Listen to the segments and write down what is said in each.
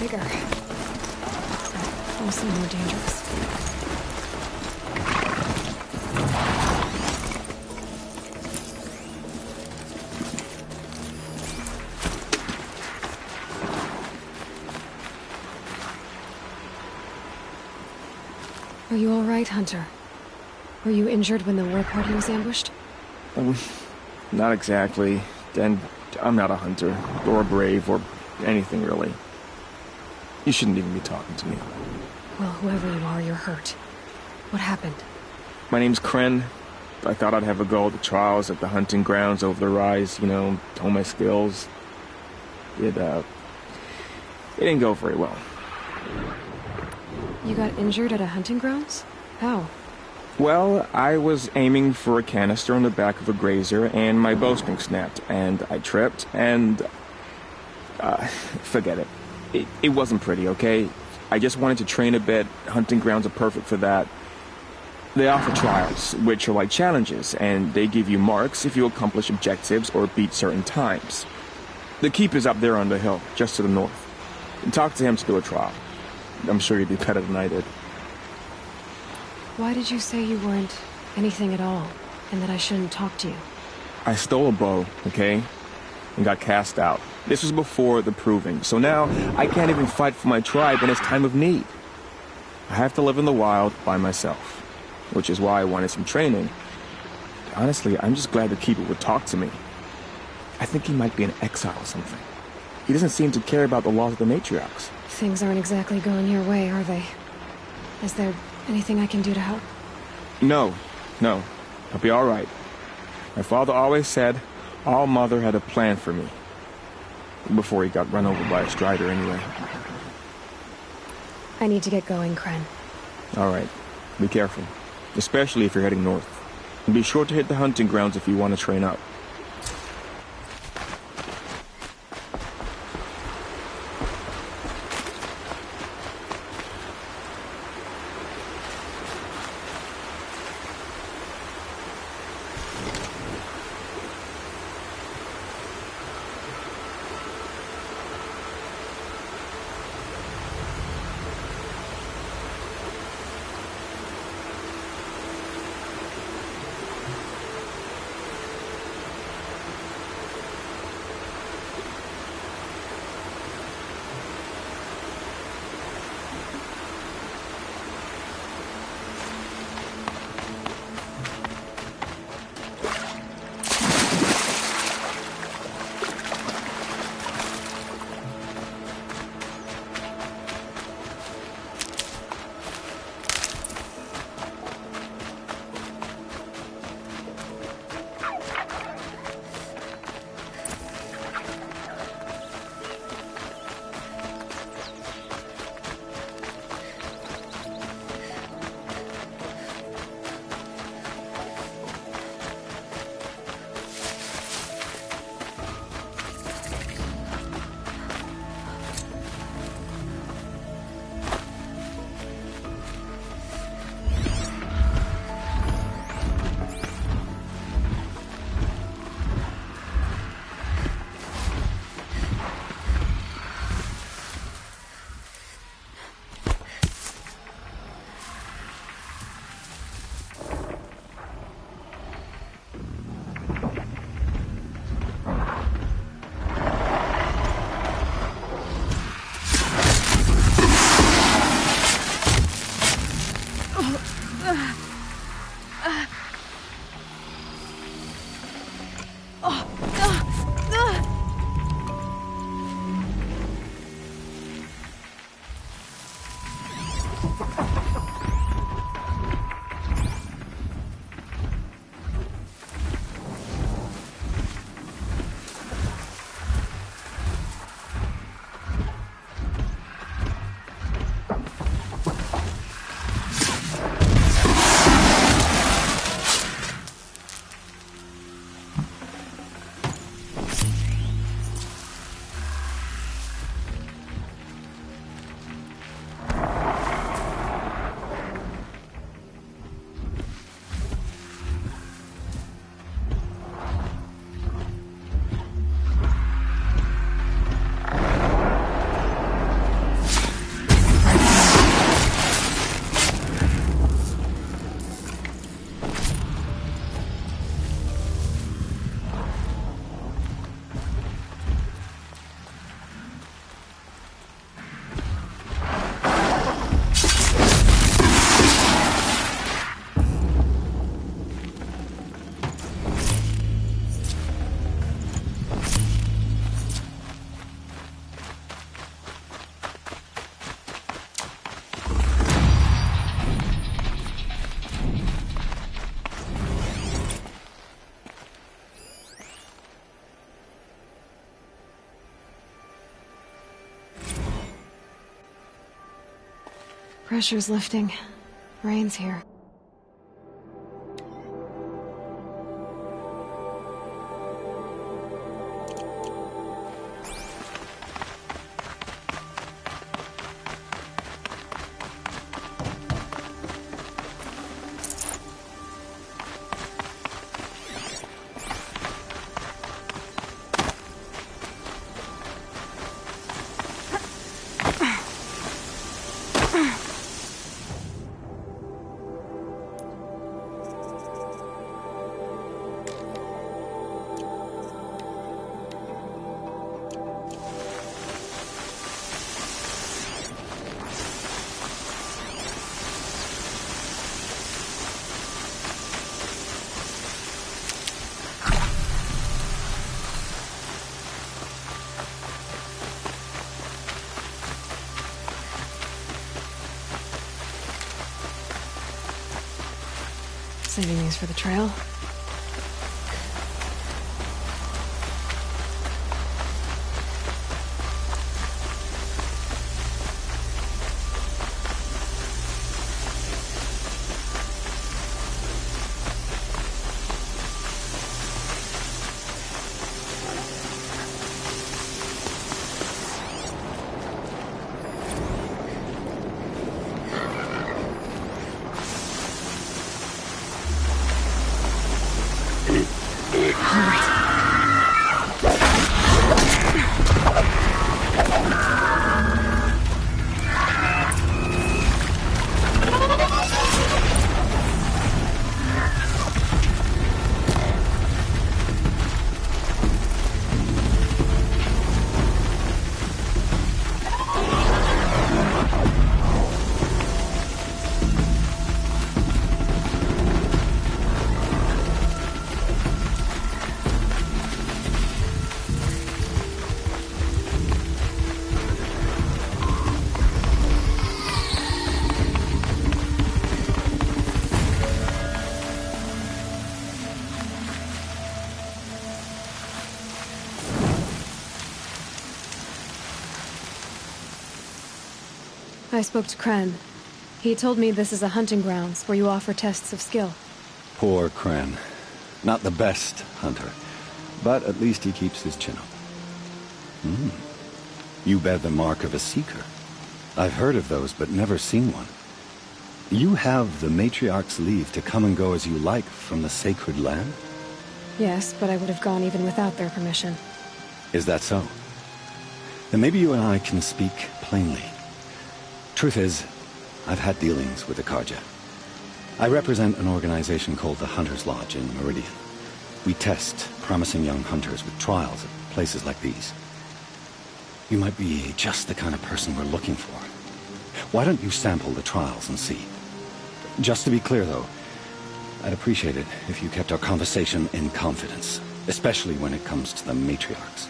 bigger. Also more dangerous. Are you all right, Hunter? Were you injured when the war party was ambushed? Not exactly. And I'm not a hunter, or a brave, or anything really. You shouldn't even be talking to me. Well, whoever you are, you're hurt. What happened? My name's Kren. I thought I'd have a go at the trials at the hunting grounds over the rise, you know, hone my skills. It didn't go very well. You got injured at a hunting grounds? How? Well, I was aiming for a canister on the back of a grazer, and my bowstring snapped, and I tripped, and... forget it. It wasn't pretty, okay? I just wanted to train a bit. Hunting grounds are perfect for that. They offer trials, which are like challenges, and they give you marks if you accomplish objectives or beat certain times. The keep is up there on the hill, just to the north. Talk to him to do a trial. I'm sure you'd be better than I did. Why did you say you weren't anything at all, and that I shouldn't talk to you? I stole a bow, okay? And got cast out. This was before the proving, so now I can't even fight for my tribe in its time of need. I have to live in the wild by myself, which is why I wanted some training. Honestly, I'm just glad the Keeper would talk to me. I think he might be in exile or something. He doesn't seem to care about the laws of the matriarchs. Things aren't exactly going your way, are they? Is there anything I can do to help? No. I'll be all right. My father always said All Mother had a plan for me. Before he got run over by a strider, anyway. I need to get going, Kren. All right. Be careful. Especially if you're heading north. And be sure to hit the hunting grounds if you want to train up. Pressure's lifting. Rain's here. Saving these for the trail. I spoke to Kren. He told me this is a hunting grounds where you offer tests of skill. Poor Kren. Not the best hunter, but at least he keeps his chin up. You bear the mark of a seeker. I've heard of those, but never seen one. You have the Matriarch's leave to come and go as you like from the sacred land? Yes, but I would have gone even without their permission. Is that so? Then maybe you and I can speak plainly. Truth is, I've had dealings with the Carja. I represent an organization called the Hunter's Lodge in Meridian. We test promising young hunters with trials at places like these. You might be just the kind of person we're looking for. Why don't you sample the trials and see? Just to be clear, though, I'd appreciate it if you kept our conversation in confidence, especially when it comes to the Matriarchs.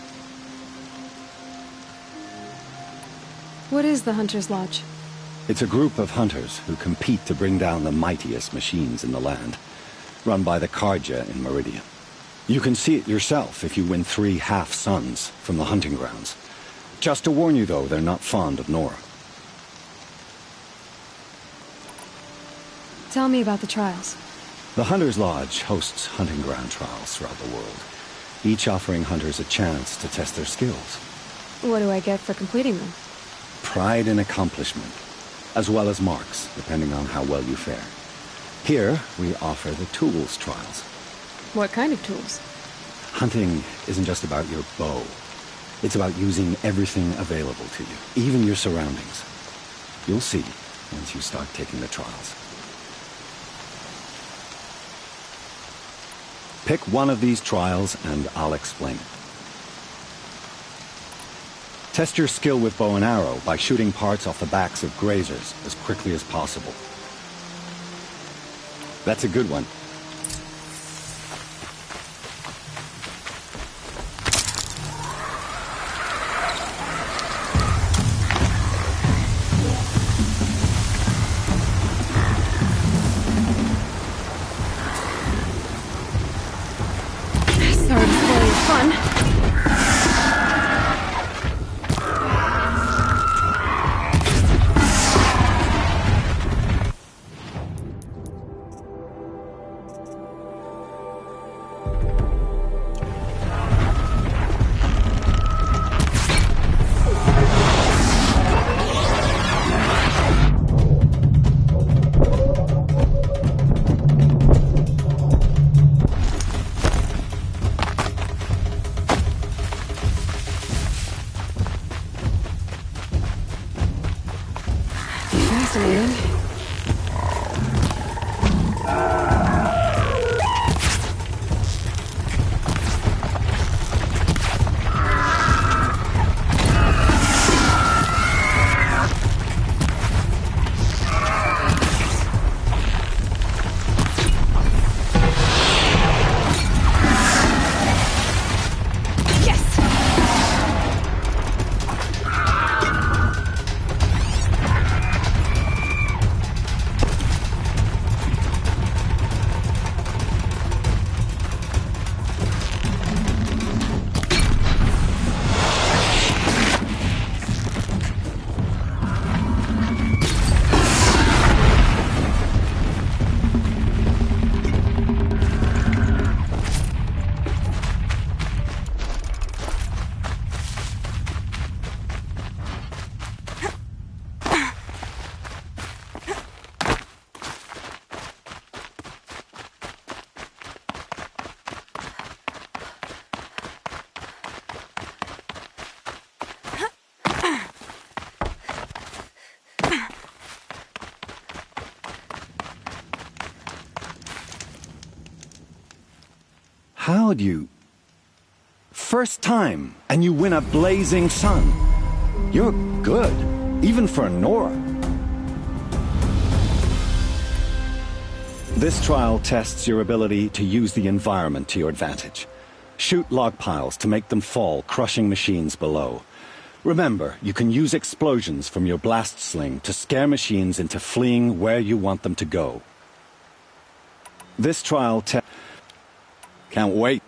What is the Hunter's Lodge? It's a group of hunters who compete to bring down the mightiest machines in the land, run by the Carja in Meridian. You can see it yourself if you win 3 half-suns from the hunting grounds. Just to warn you, though, they're not fond of Nora. Tell me about the trials. The Hunter's Lodge hosts hunting ground trials throughout the world, each offering hunters a chance to test their skills. What do I get for completing them? Pride in accomplishment, as well as marks, depending on how well you fare. Here, we offer the tools trials. What kind of tools? Hunting isn't just about your bow. It's about using everything available to you, even your surroundings. You'll see once you start taking the trials. Pick one of these trials and I'll explain it. Test your skill with bow and arrow by shooting parts off the backs of grazers as quickly as possible. That's a good one. Sorry to spoil your fun. How'd you... First time, and you win a blazing sun. You're good, even for Nora. This trial tests your ability to use the environment to your advantage. Shoot log piles to make them fall, crushing machines below. Remember, you can use explosions from your blast sling to scare machines into fleeing where you want them to go. This trial Can't wait.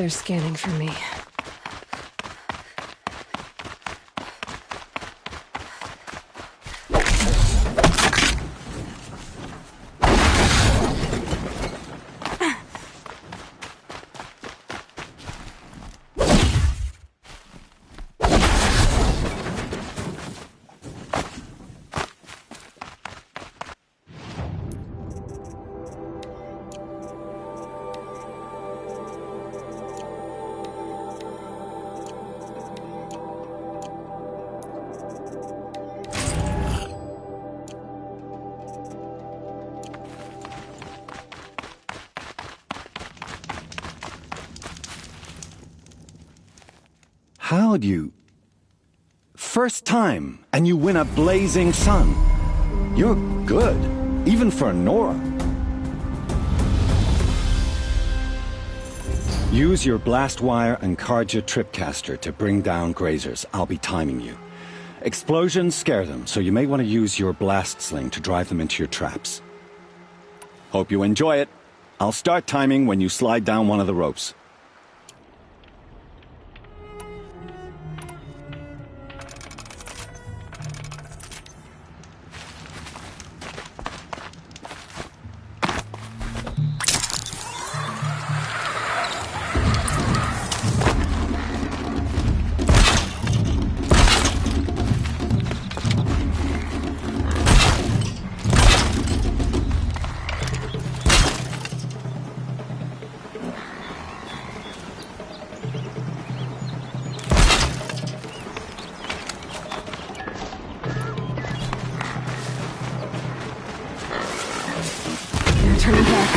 They're scanning for me. How'd you... First time, and you win a blazing sun. You're good, even for Nora. Use your blast wire and Carja tripcaster to bring down grazers. I'll be timing you. Explosions scare them, so you may want to use your blast sling to drive them into your traps. Hope you enjoy it. I'll start timing when you slide down one of the ropes. No turning back.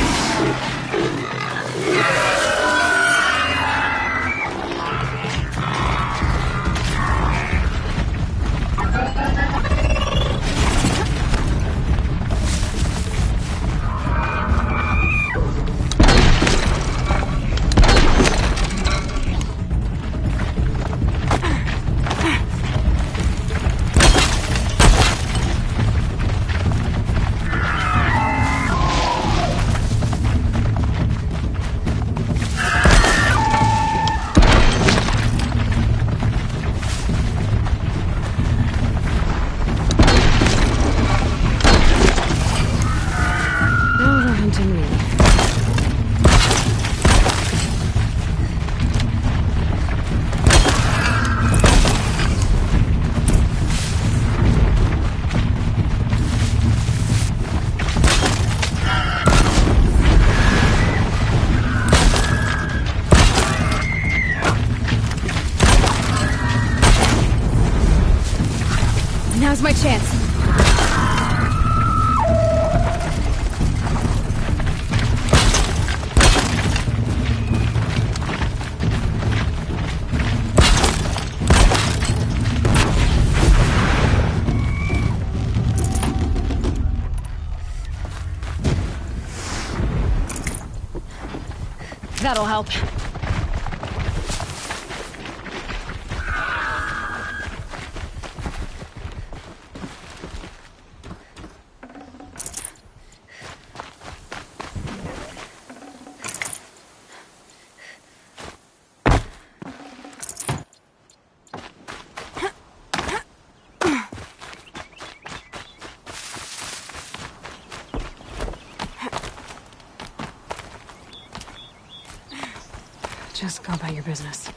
Now they're hunting me. Now's my chance. That'll help. Just go about your business.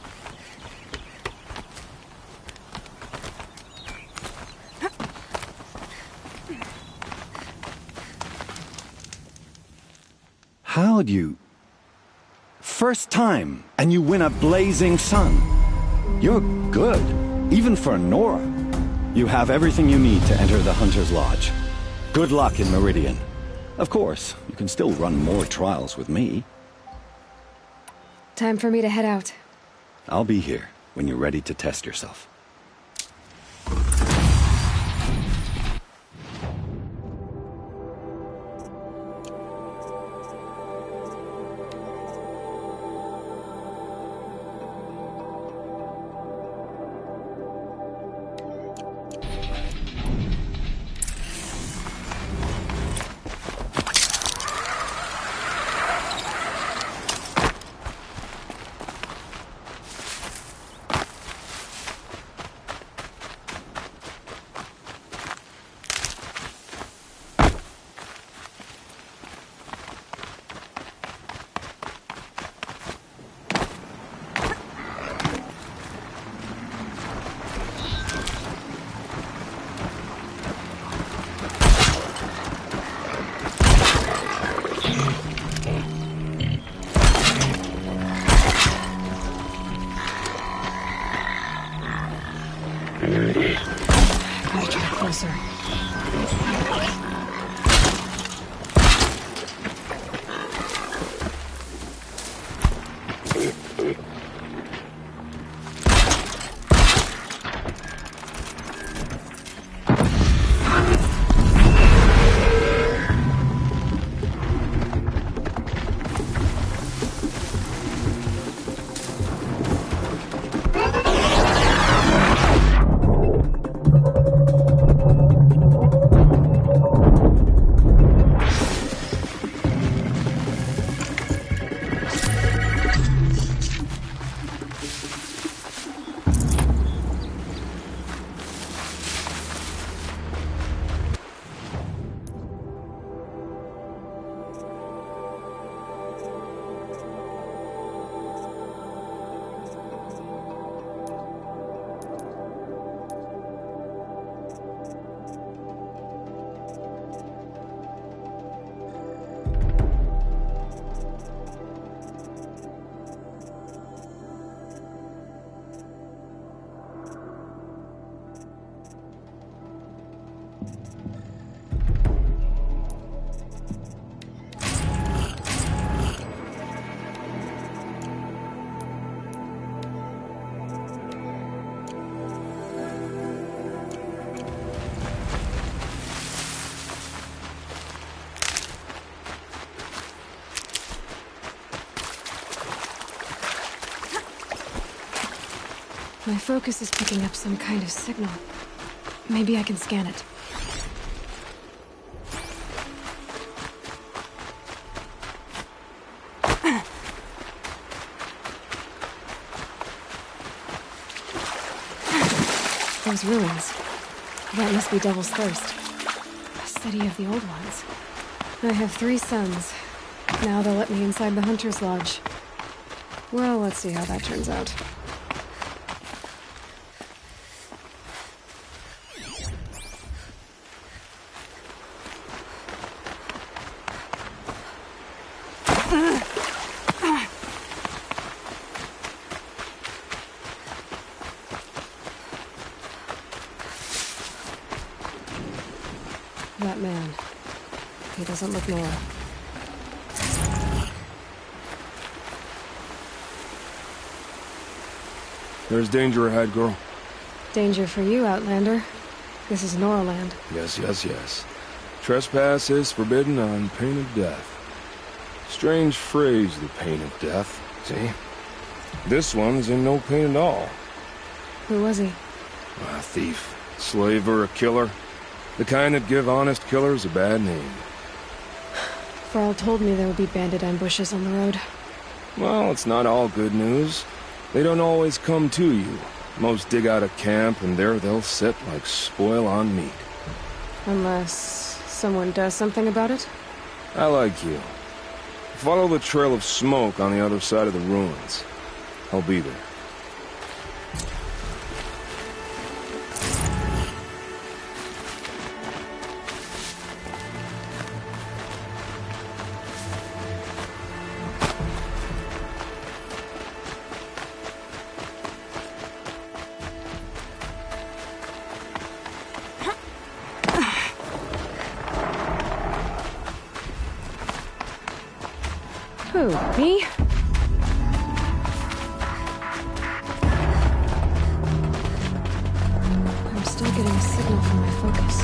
How'd you... First time, and you win a blazing sun. You're good, even for Nora. You have everything you need to enter the Hunter's Lodge. Good luck in Meridian. Of course, you can still run more trials with me. Time for me to head out. I'll be here when you're ready to test yourself. Gotta get closer. My focus is picking up some kind of signal. Maybe I can scan it. Those ruins. That must be Devil's Thirst. A study of the old ones. I have 3 sons. Now they'll let me inside the Hunter's Lodge. Well, let's see how that turns out. That man. He doesn't look normal. There's danger ahead, girl. Danger for you, Outlander. This is Norland. Yes, yes, yes. Trespass is forbidden on pain of death. Strange phrase, the pain of death. See? This one's in no pain at all. Who was he? A thief, slaver, a killer. The kind that give honest killers a bad name. Varl told me there would be bandit ambushes on the road. Well, it's not all good news. They don't always come to you. Most dig out a camp, and there they'll sit like spoil on meat. Unless someone does something about it? I like you. Follow the trail of smoke on the other side of the ruins. I'll be there. Who, me? I'm still getting a signal from my focus.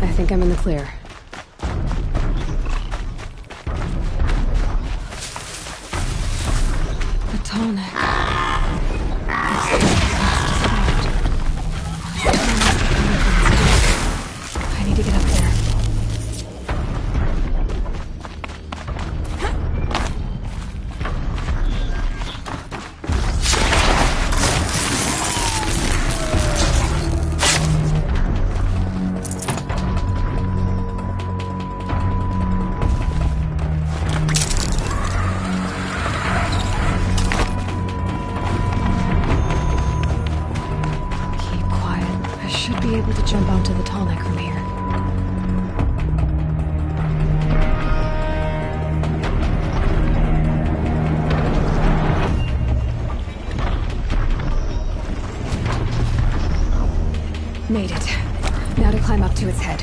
I think I'm in the clear. The tall neck. I need to get up there. Be able to jump onto the tall neck from here. Made it. Now to climb up to its head.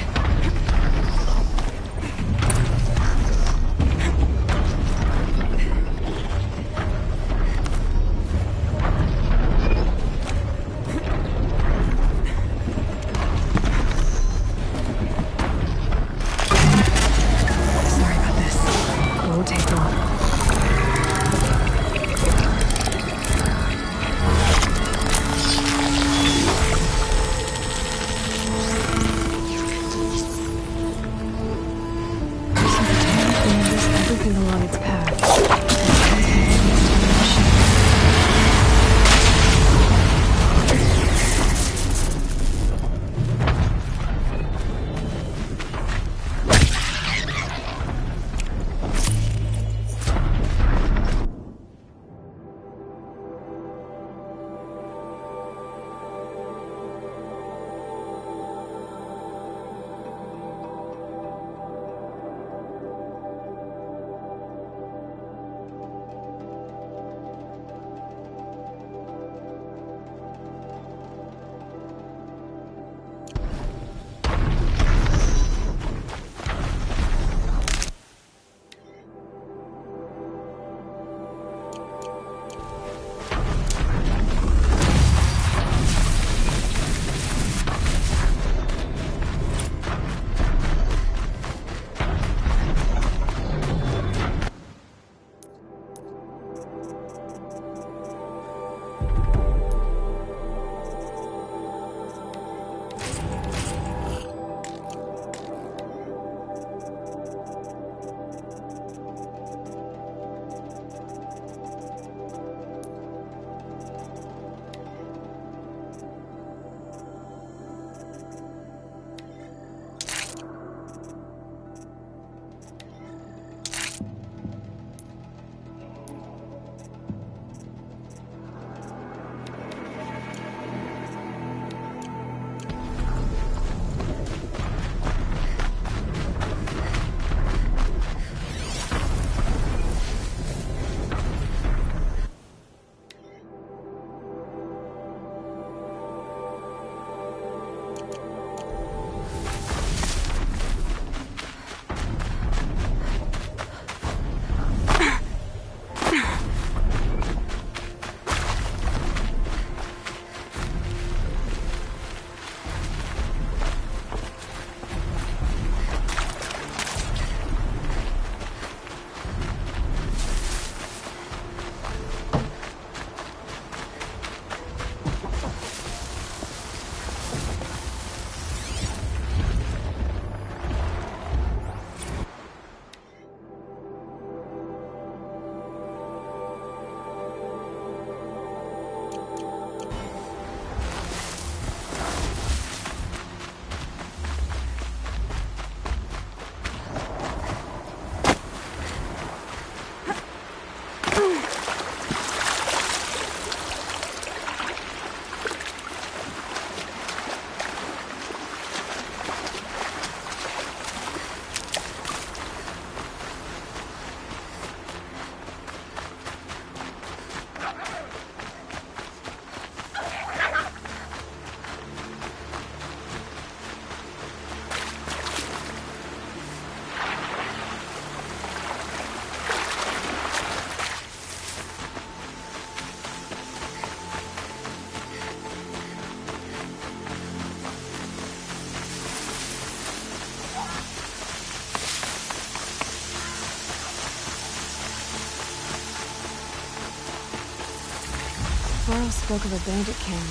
Varl spoke of a bandit camp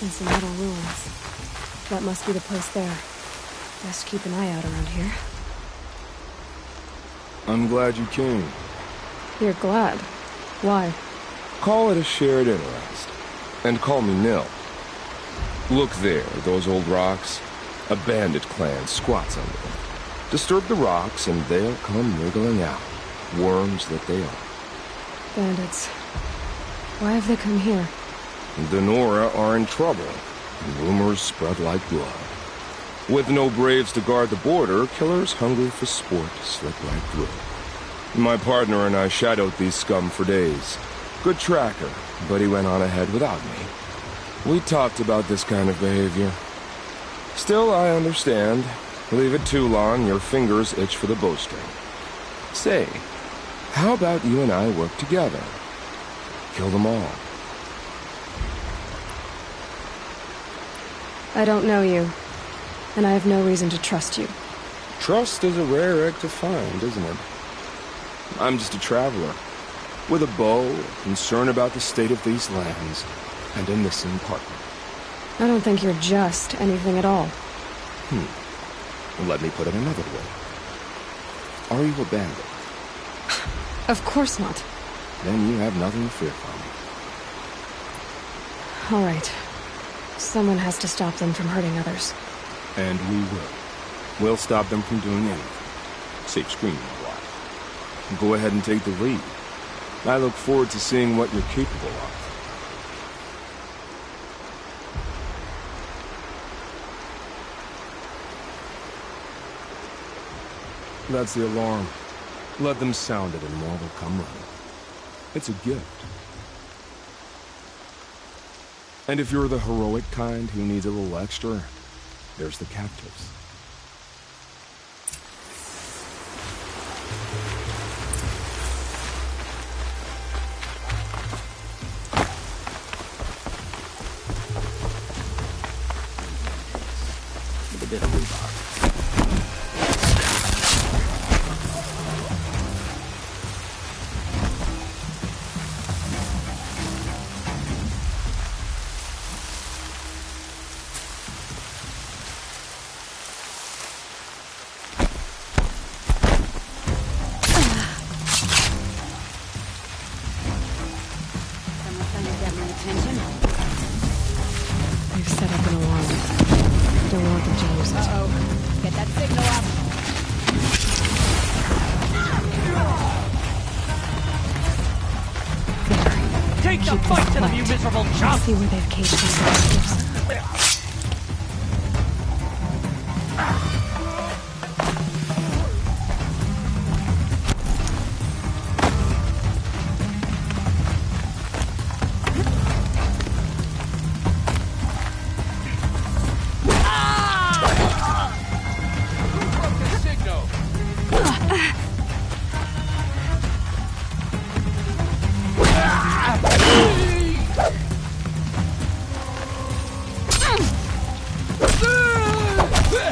and some metal ruins. That must be the place there. Best keep an eye out around here. I'm glad you came. You're glad? Why? Call it a shared interest. And call me Nil. Look there, those old rocks. A bandit clan squats under them. Disturb the rocks and they'll come wriggling out. Worms that they are. Bandits. Why have they come here? The Nora are in trouble. Rumors spread like blood. With no braves to guard the border, killers hungry for sport slip right through. My partner and I shadowed these scum for days. Good tracker, but he went on ahead without me. We talked about this kind of behavior. Still, I understand. Leave it too long, your fingers itch for the bowstring. Say, how about you and I work together? Kill them all. I don't know you, and I have no reason to trust you. Trust is a rare egg to find, isn't it? I'm just a traveler, with a bow, a concern about the state of these lands, and a missing partner. I don't think you're just anything at all. Let me put it another way. Are you a bandit? Of course not. Then you have nothing to fear from me. All right. Someone has to stop them from hurting others. And we will. We'll stop them from doing anything. Save screaming a while. Go ahead and take the lead. I look forward to seeing what you're capable of. That's the alarm. Let them sound it and more will come running. It's a gift. And if you're the heroic kind who needs a little extra, there's the captives. With a bit of rhubarb. They've set up an alarm. Don't want them to use it. Uh-oh. Get that signal up. Take the fight to them, you miserable chump! See where they've caged these captives.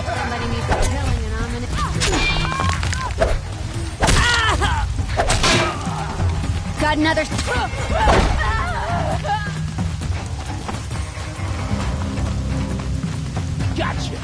Somebody needs a killing and I'm in it. Got another... Gotcha!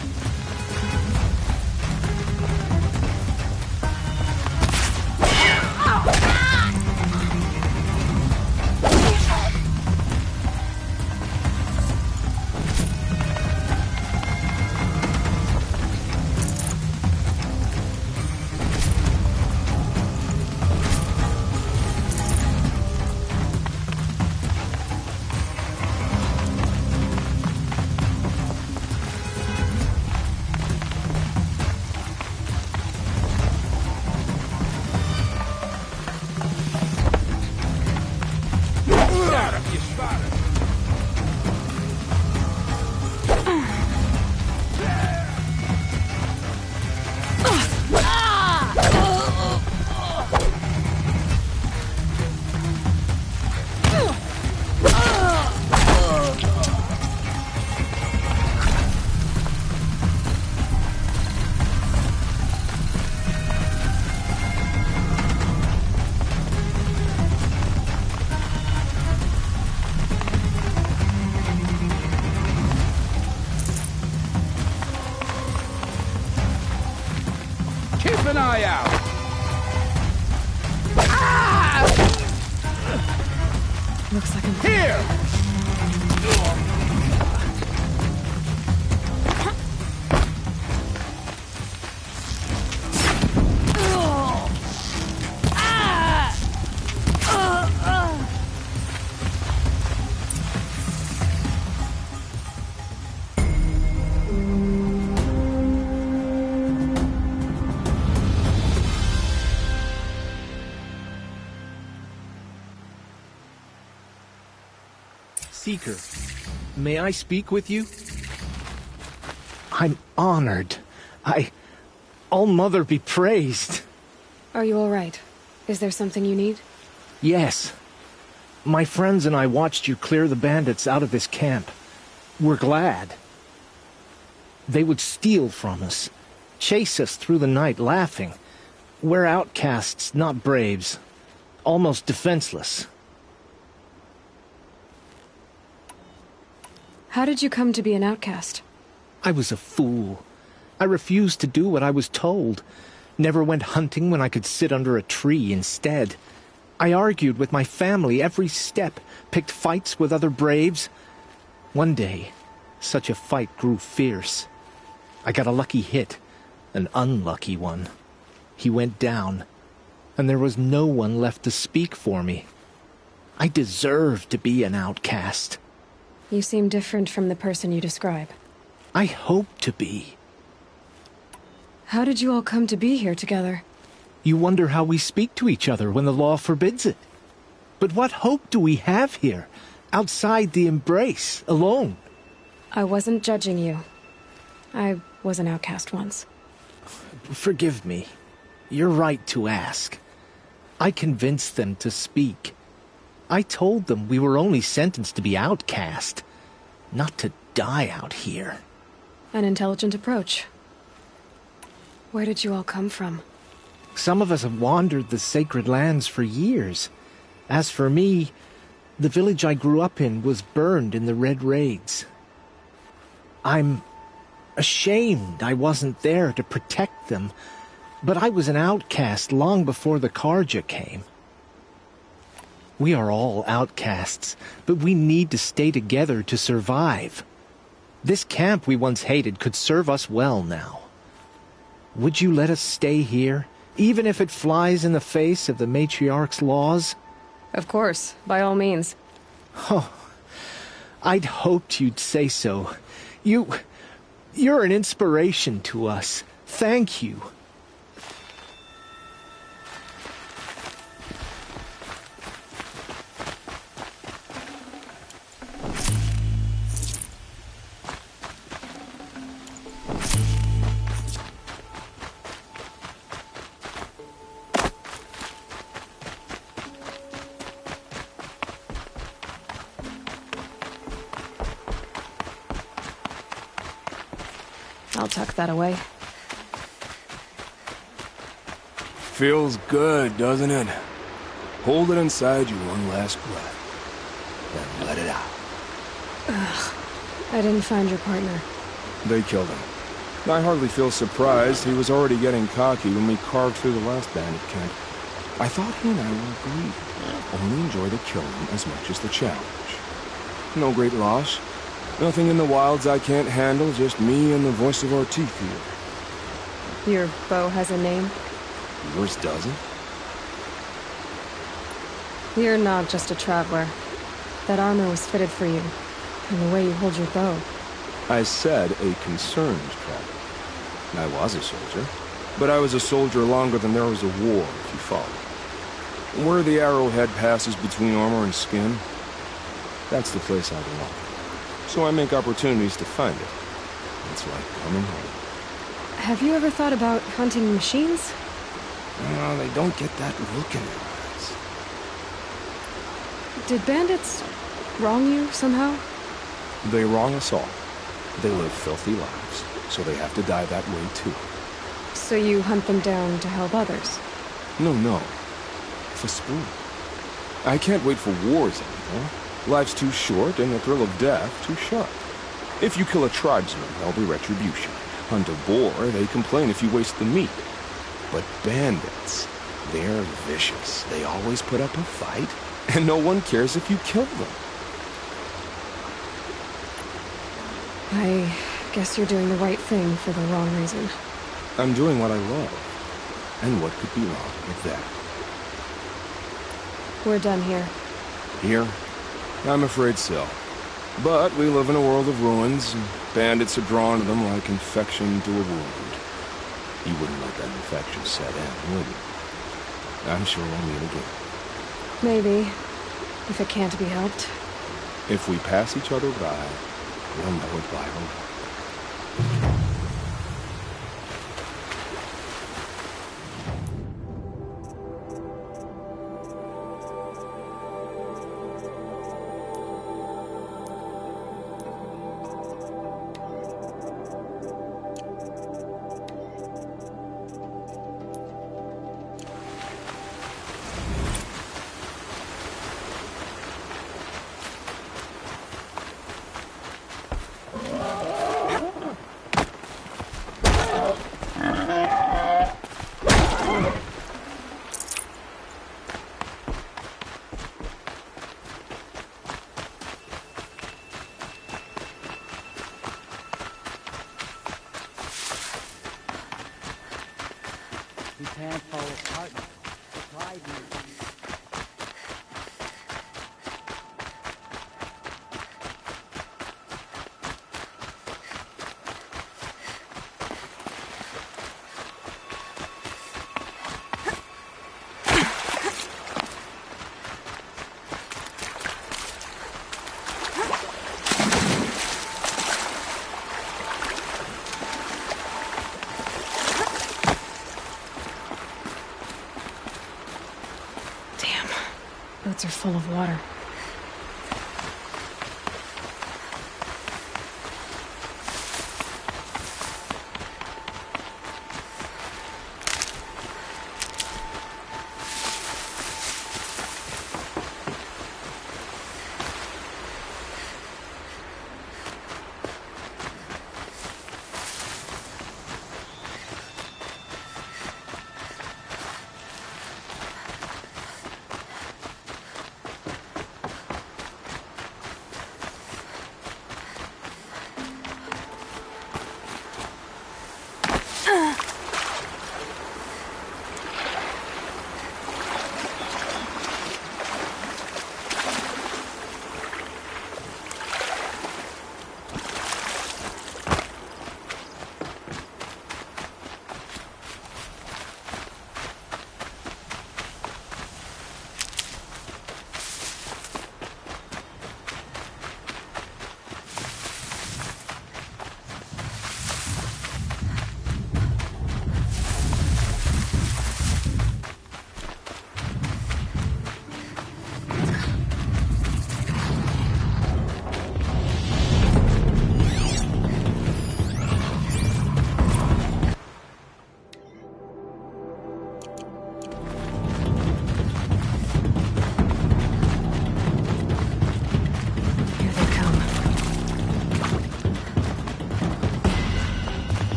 an eye out! Looks like I'm... Here! Seeker, may I speak with you? I'm honored. All-Mother be praised. Are you all right? Is there something you need? Yes. My friends and I watched you clear the bandits out of this camp. We're glad. They would steal from us, chase us through the night laughing. We're outcasts, not braves. Almost defenseless. How did you come to be an outcast? I was a fool. I refused to do what I was told. Never went hunting when I could sit under a tree instead. I argued with my family every step, picked fights with other braves. One day, such a fight grew fierce. I got a lucky hit, an unlucky one. He went down, and there was no one left to speak for me. I deserved to be an outcast. You seem different from the person you describe. I hope to be. How did you all come to be here together? You wonder how we speak to each other when the law forbids it. But what hope do we have here, outside the embrace, alone? I wasn't judging you. I was an outcast once. Forgive me. You're right to ask. I convinced them to speak. I told them we were only sentenced to be outcast, not to die out here. An intelligent approach. Where did you all come from? Some of us have wandered the sacred lands for years. As for me, the village I grew up in was burned in the Red Raids. I'm ashamed I wasn't there to protect them, but I was an outcast long before the Carja came. We are all outcasts, but we need to stay together to survive. This camp we once hated could serve us well now. Would you let us stay here, even if it flies in the face of the Matriarch's laws? Of course, by all means. Oh, I'd hoped you'd say so. You're an inspiration to us. Thank you. I'll tuck that away. Feels good, doesn't it? Hold it inside you one last breath. Then let it out. I didn't find your partner. They killed him. I hardly feel surprised. He was already getting cocky when we carved through the last bandit camp. I thought he and I were agreed. Only enjoy the killing as much as the challenge. No great loss. Nothing in the wilds I can't handle, just me and the voice of our teeth here. Your bow has a name? Yours doesn't? You're not just a traveler. That armor was fitted for you, and the way you hold your bow. I said a concerned traveler. I was a soldier, but I was a soldier longer than there was a war, if you follow. Where the arrowhead passes between armor and skin, that's the place I belong. So I make opportunities to find it. It's like coming home. Have you ever thought about hunting machines? No, they don't get that look in their eyes. Did bandits wrong you somehow? They wrong us all. They live filthy lives, so they have to die that way too. So you hunt them down to help others? No. For sport. I can't wait for wars anymore. Life's too short, and the thrill of death too sharp. If you kill a tribesman, there'll be retribution. Hunt a boar, they complain if you waste the meat. But bandits, they're vicious. They always put up a fight, and no one cares if you kill them. I guess you're doing the right thing for the wrong reason. I'm doing what I love. And what could be wrong with that? We're done here. Here? I'm afraid so. But we live in a world of ruins, and bandits are drawn to them like infection to a wound. You wouldn't let that infection set in, would you? I'm sure we'll meet again. Maybe. If it can't be helped. If we pass each other by, we'll know it by the way. We can't fall apart. Supply me. Boats are full of water.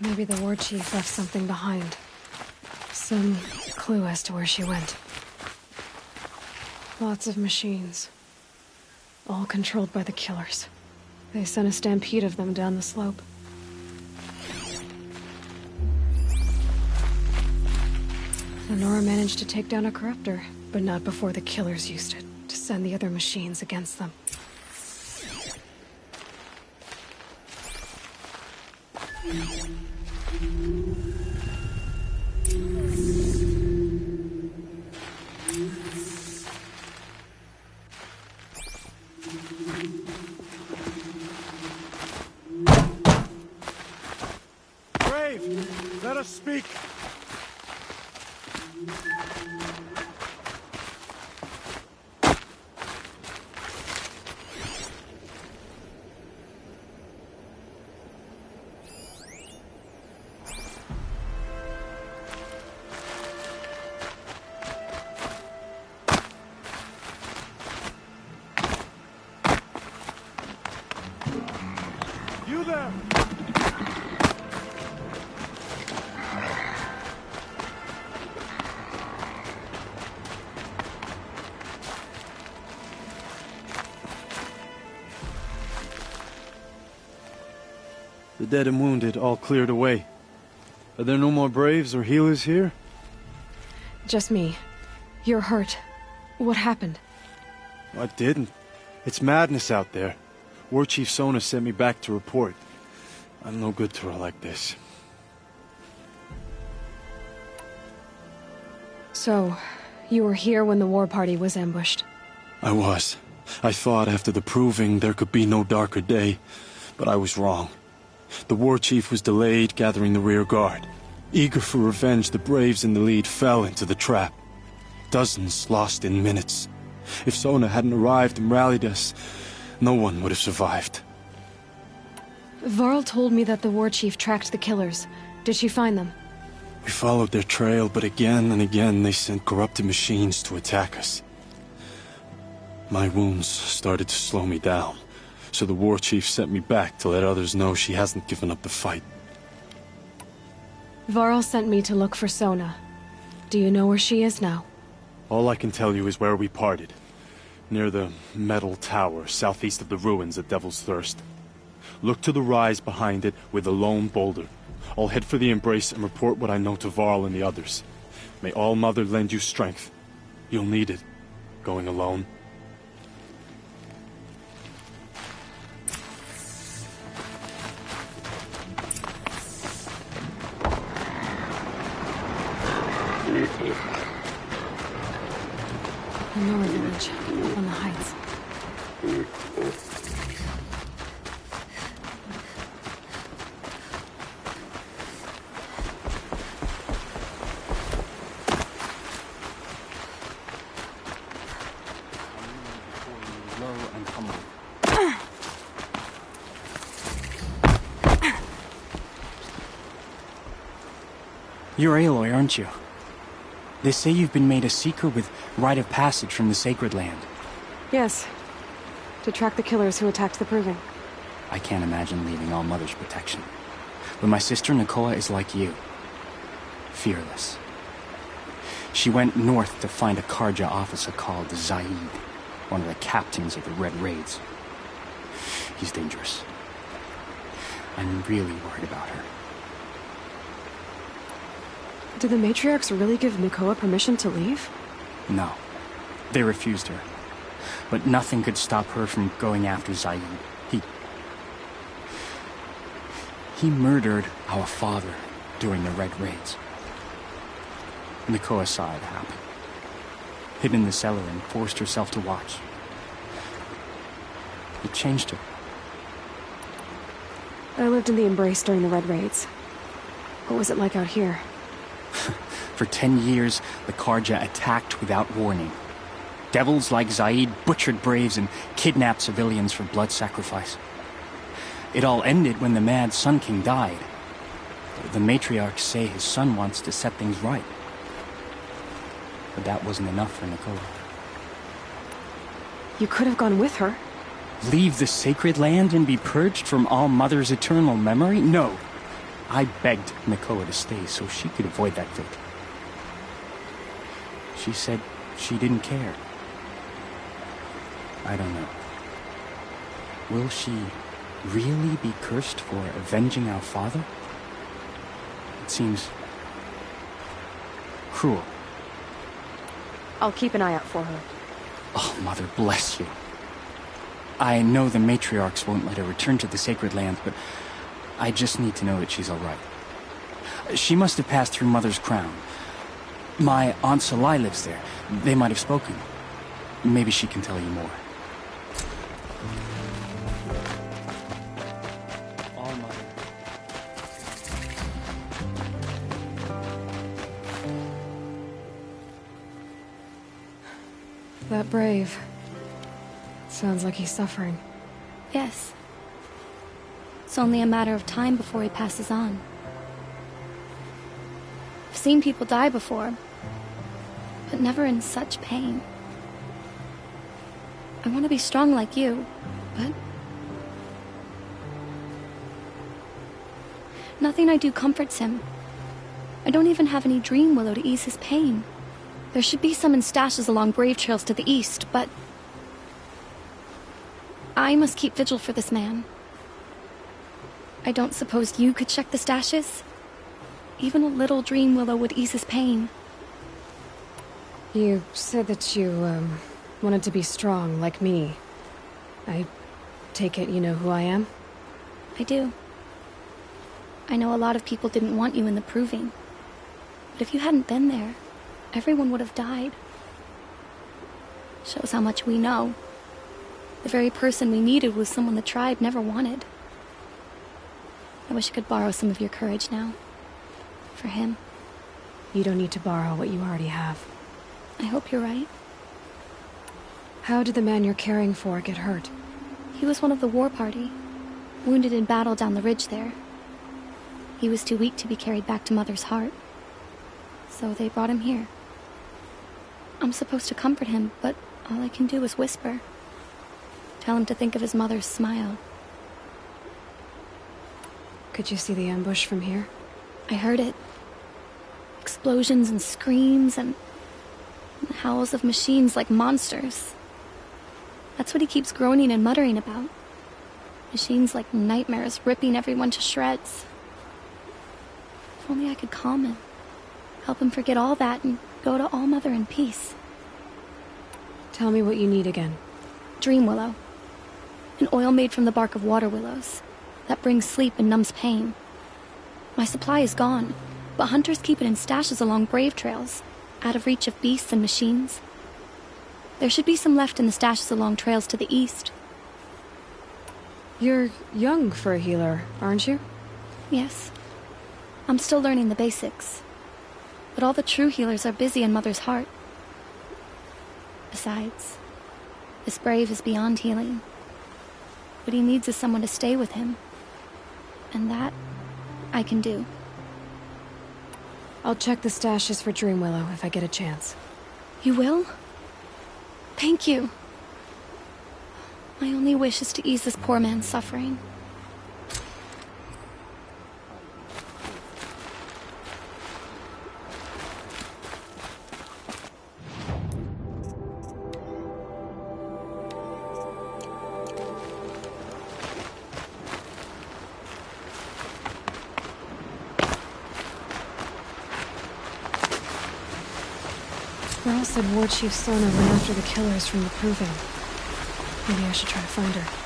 Maybe the war chief left something behind. Some clue as to where she went. Lots of machines. All controlled by the killers. They sent a stampede of them down the slope. The Nora managed to take down a corruptor, but not before the killers used it to send the other machines against them. Brave, let us speak. You there! The dead and wounded all cleared away. Are there no more Braves or healers here? Just me. You're hurt. What happened? I didn't. It's madness out there. War Chief Sona sent me back to report. I'm no good to her like this. So, you were here when the war party was ambushed? I was. I thought after the proving there could be no darker day, but I was wrong. The war chief was delayed gathering the rear guard. Eager for revenge, the Braves in the lead fell into the trap. Dozens lost in minutes. If Sona hadn't arrived and rallied us, no one would have survived. Varl told me that the war chief tracked the killers. Did she find them? We followed their trail, but again and again they sent corrupted machines to attack us. My wounds started to slow me down, so the war chief sent me back to let others know she hasn't given up the fight. Varl sent me to look for Sona. Do you know where she is now? All I can tell you is where we parted. Near the metal tower, southeast of the ruins at Devil's Thirst. Look to the rise behind it with a lone boulder. I'll head for the embrace and report what I know to Varl and the others. May All Mother lend you strength. You'll need it, going alone. The Nora village, on the heights. You're Aloy, aren't you? They say you've been made a seeker with rite of passage from the Sacred Land. Yes. To track the killers who attacked the Proving. I can't imagine leaving All Mother's protection. But my sister Nakoa is like you. Fearless. She went north to find a Carja officer called Zaid, one of the captains of the Red Raids. He's dangerous. I'm really worried about her. Did the matriarchs really give Nakoa permission to leave? No. They refused her. But nothing could stop her from going after Zaid. He murdered our father during the Red Raids. Nakoa saw it happen. Hid in the cellar and forced herself to watch. It changed her. I lived in the Embrace during the Red Raids. What was it like out here? For 10 years, the Carja attacked without warning. Devils like Zaid butchered Braves and kidnapped civilians for blood sacrifice. It all ended when the Mad Sun King died. The matriarchs say his son wants to set things right. But that wasn't enough for Nakoa. You could have gone with her. Leave the Sacred Land and be purged from All Mother's eternal memory? No. I begged Nakoa to stay so she could avoid that fate. She said she didn't care. I don't know. Will she really be cursed for avenging our father? It seems cruel. I'll keep an eye out for her. Oh, Mother bless you. I know the matriarchs won't let her return to the Sacred Lands, but I just need to know that she's all right. She must have passed through Mother's crown. My Aunt Salai lives there. They might have spoken. Maybe she can tell you more. All Mother. That brave. Sounds like he's suffering. Yes. It's only a matter of time before he passes on. I've seen people die before, but never in such pain. I want to be strong like you, but... nothing I do comforts him. I don't even have any dream willow to ease his pain. There should be some in stashes along brave trails to the east, but... I must keep vigil for this man. I don't suppose you could check the stashes? Even a little dream willow would ease his pain. You said that you, wanted to be strong, like me. I take it you know who I am? I do. I know a lot of people didn't want you in the Proving. But if you hadn't been there, everyone would have died. Shows how much we know. The very person we needed was someone the tribe never wanted. I wish I could borrow some of your courage now. For him. You don't need to borrow what you already have. I hope you're right. How did the man you're caring for get hurt? He was one of the war party. Wounded in battle down the ridge there. He was too weak to be carried back to Mother's heart. So they brought him here. I'm supposed to comfort him, but all I can do is whisper. Tell him to think of his mother's smile. Could you see the ambush from here? I heard it. Explosions and screams and howls of machines like monsters. That's what he keeps groaning and muttering about. Machines like nightmares ripping everyone to shreds. If only I could calm him. Help him forget all that and go to All Mother in peace. Tell me what you need again. Dream willow. An oil made from the bark of water willows. That brings sleep and numbs pain. My supply is gone, but hunters keep it in stashes along brave trails, out of reach of beasts and machines. There should be some left in the stashes along trails to the east. You're young for a healer, aren't you? Yes. I'm still learning the basics. But all the true healers are busy in Mother's heart. Besides, this brave is beyond healing. What he needs is someone to stay with him. And that, I can do. I'll check the stashes for Dream Willow if I get a chance. You will? Thank you. My only wish is to ease this poor man's suffering. Burl said War Chief Sona went after the killers from the Proving. Maybe I should try to find her.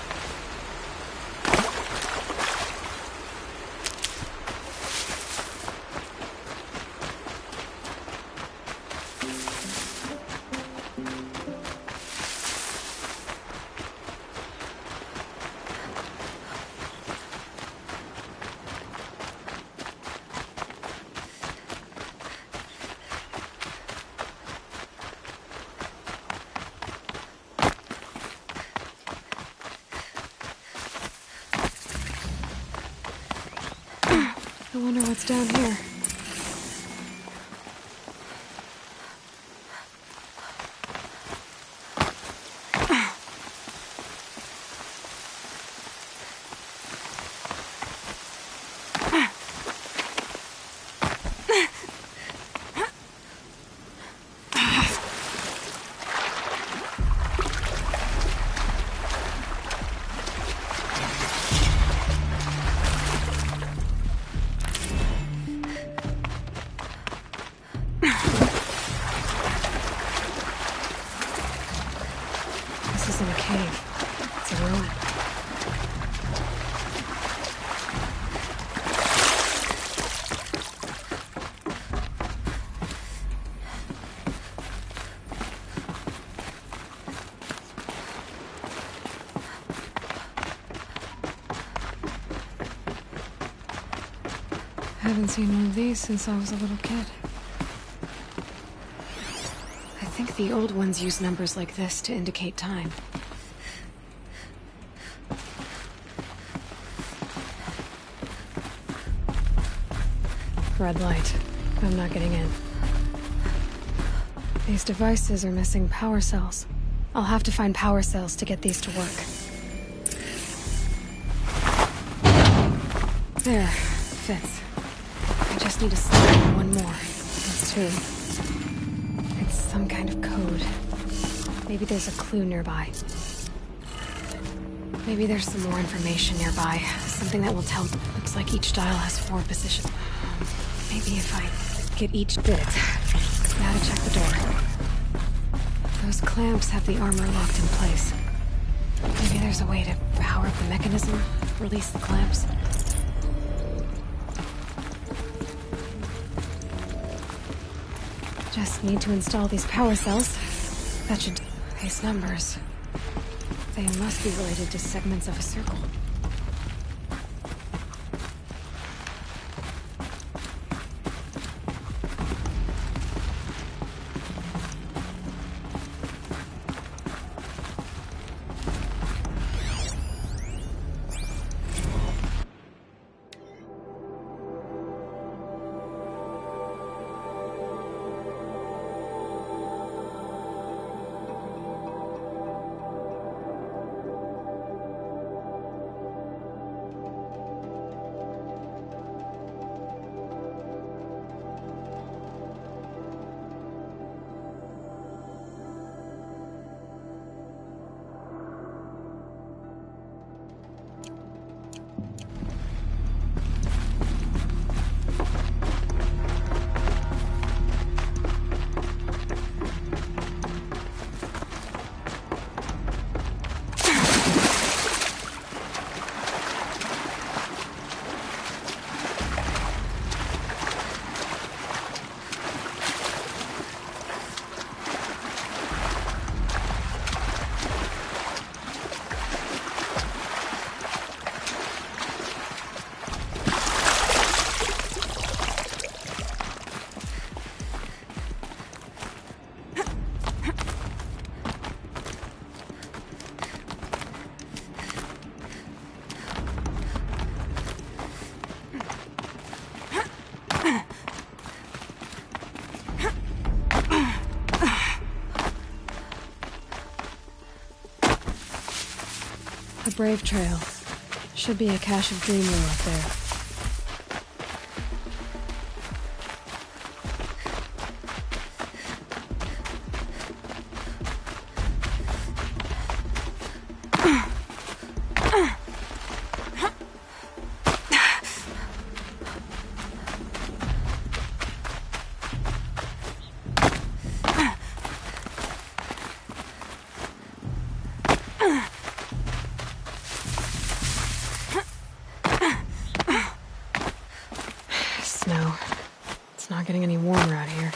I wonder what's down here. haven't seen one of these since I was a little kid. I think the old ones use numbers like this to indicate time. Red light. I'm not getting in. These devices are missing power cells. I'll have to find power cells to get these to work. There. Fits. I just need to slide in one more. That's two. It's some kind of code. Maybe there's a clue nearby. Maybe there's some more information nearby. Something that will tell. Looks like each dial has 4 positions. Maybe if I get each bit. Now to check the door. Those clamps have the armor locked in place. Maybe there's a way to power up the mechanism, release the clamps. Just need to install these power cells. That should... These numbers. They must be related to segments of a circle. A Brave Trail. Should be a cache of Dreamwell up there. Snow. It's not getting any warmer out here.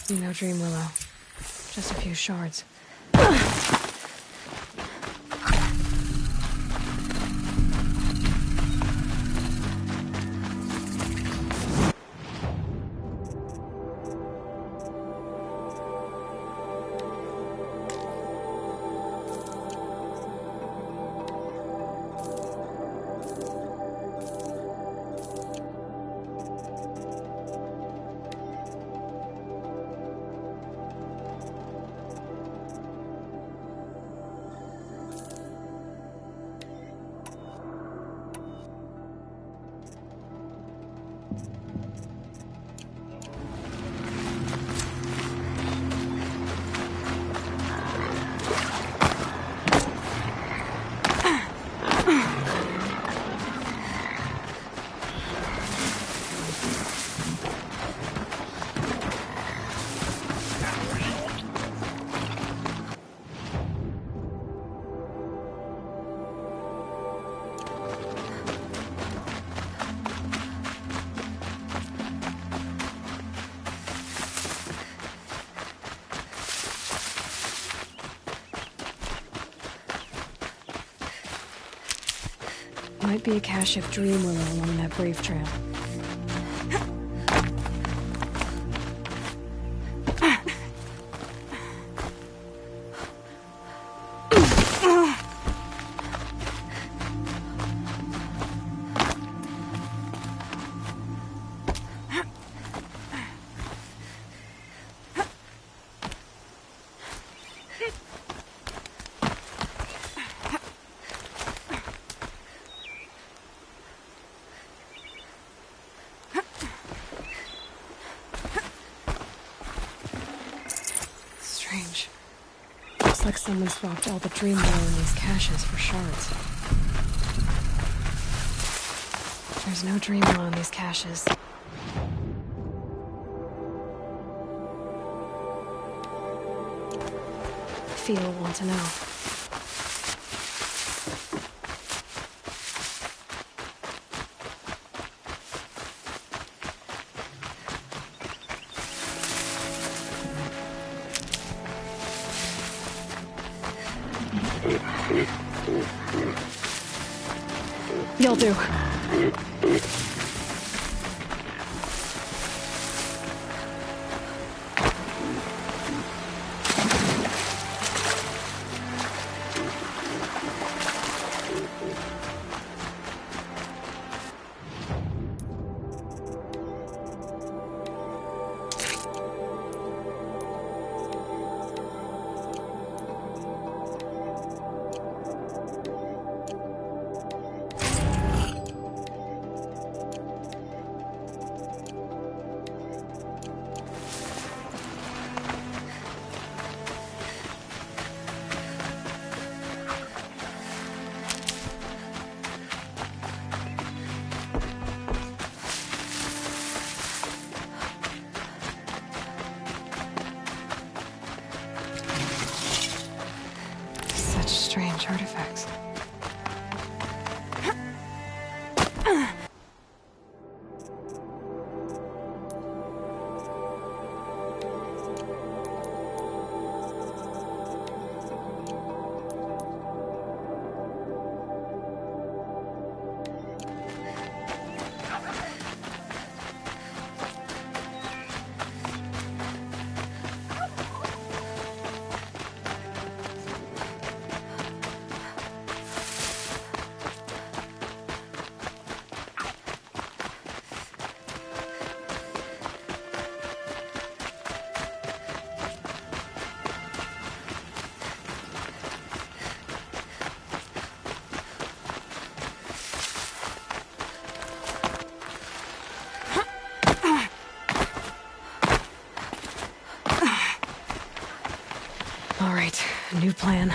No Dreamwillow. Just a few shards. Might be a cache of dream willow along that brave trail. Strange. Looks like someone swapped all the dream willow in these caches for shards. There's no dream willow in these caches. Feel want to know. You'll do. Strange artifacts. All right, a new plan.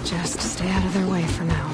Just stay out of their way for now.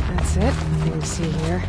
That's it. Nothing to see here.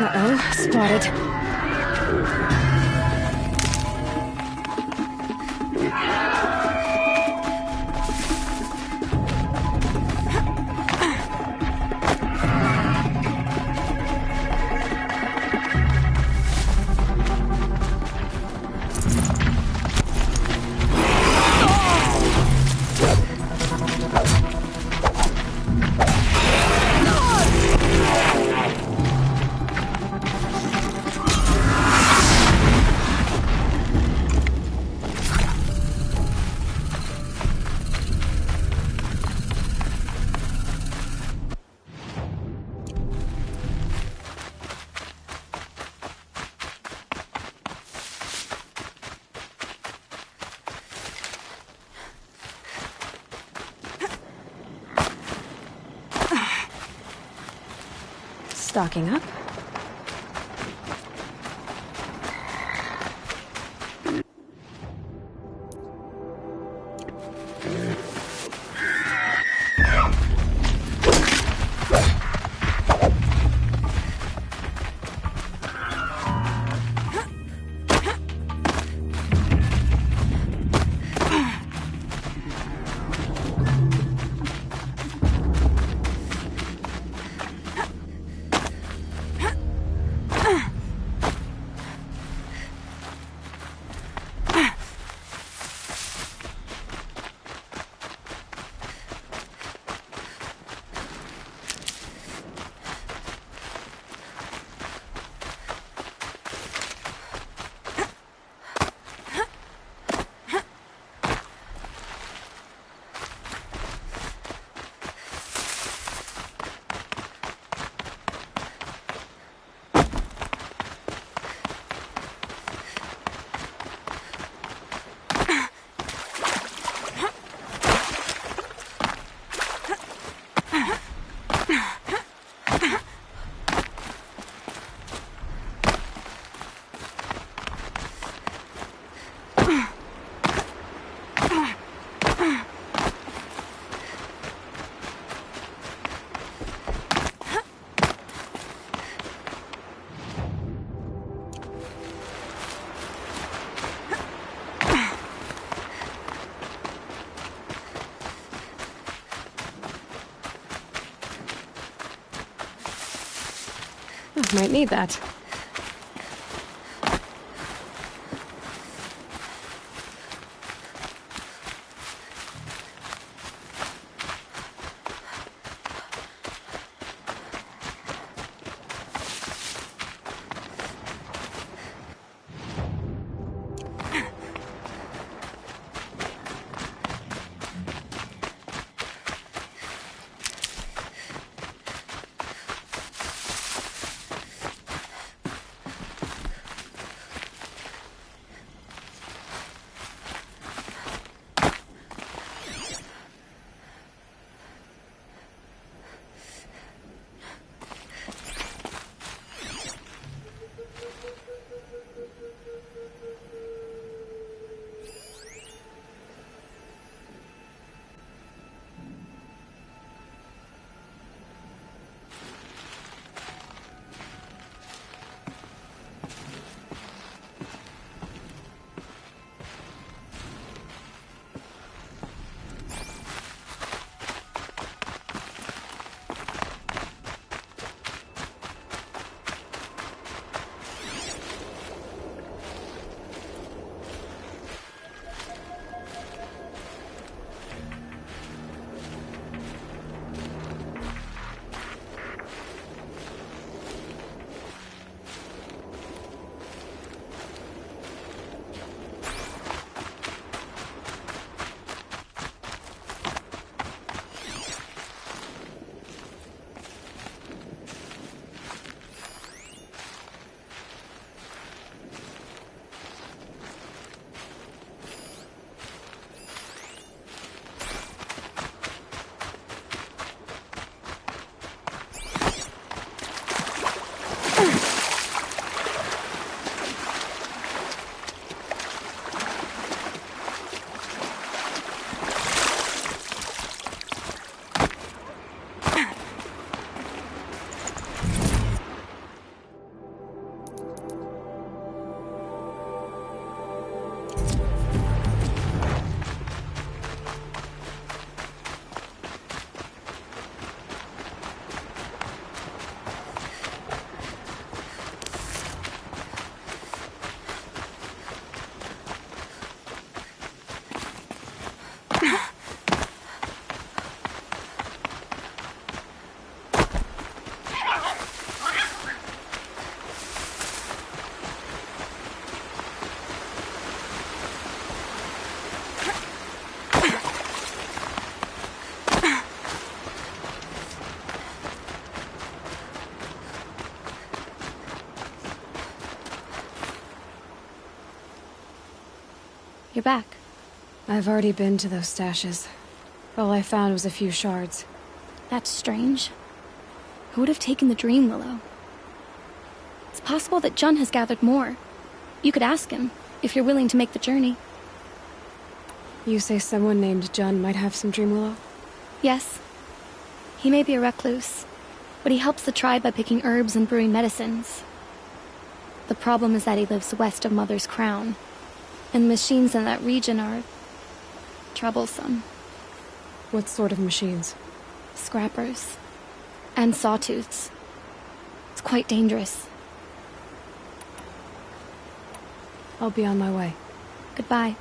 Uh-oh, spotted. Stocking up. Might need that. You're back. I've already been to those stashes. All I found was a few shards. That's strange. Who would have taken the Dream Willow? It's possible that Jun has gathered more. You could ask him, if you're willing to make the journey. You say someone named Jun might have some Dream Willow? Yes. He may be a recluse, but he helps the tribe by picking herbs and brewing medicines. The problem is that he lives west of Mother's Crown, and the machines in that region are troublesome. What sort of machines? Scrappers. And sawtooths. It's quite dangerous. I'll be on my way. Goodbye.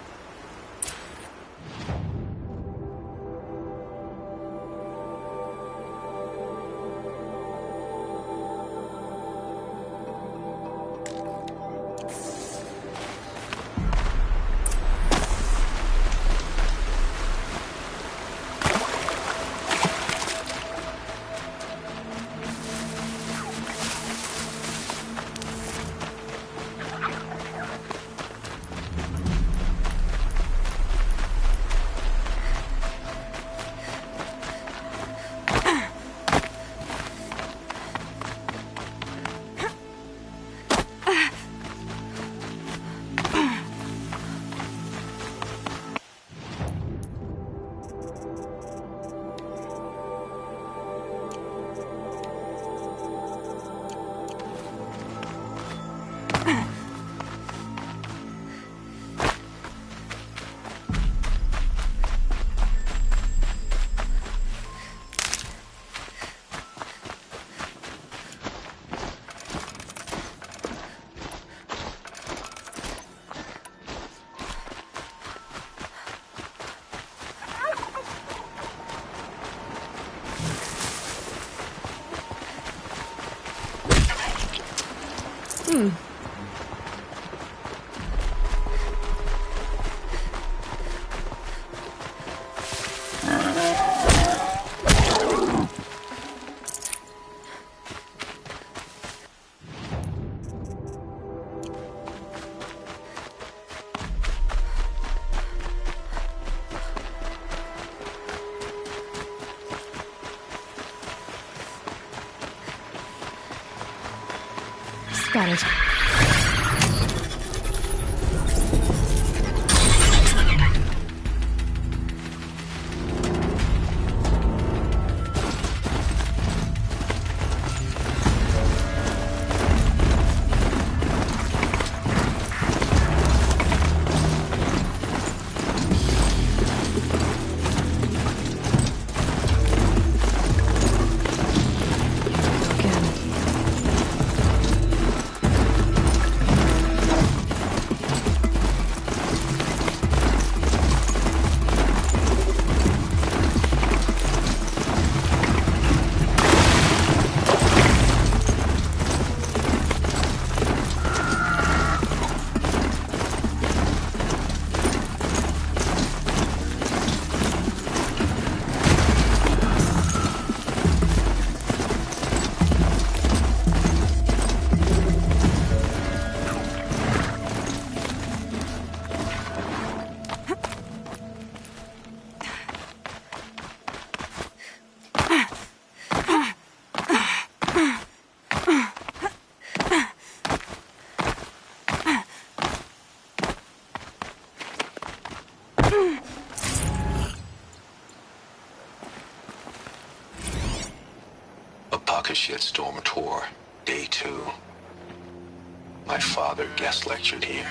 Got it. Shitstorm Tour, Day 2. My father guest lectured here.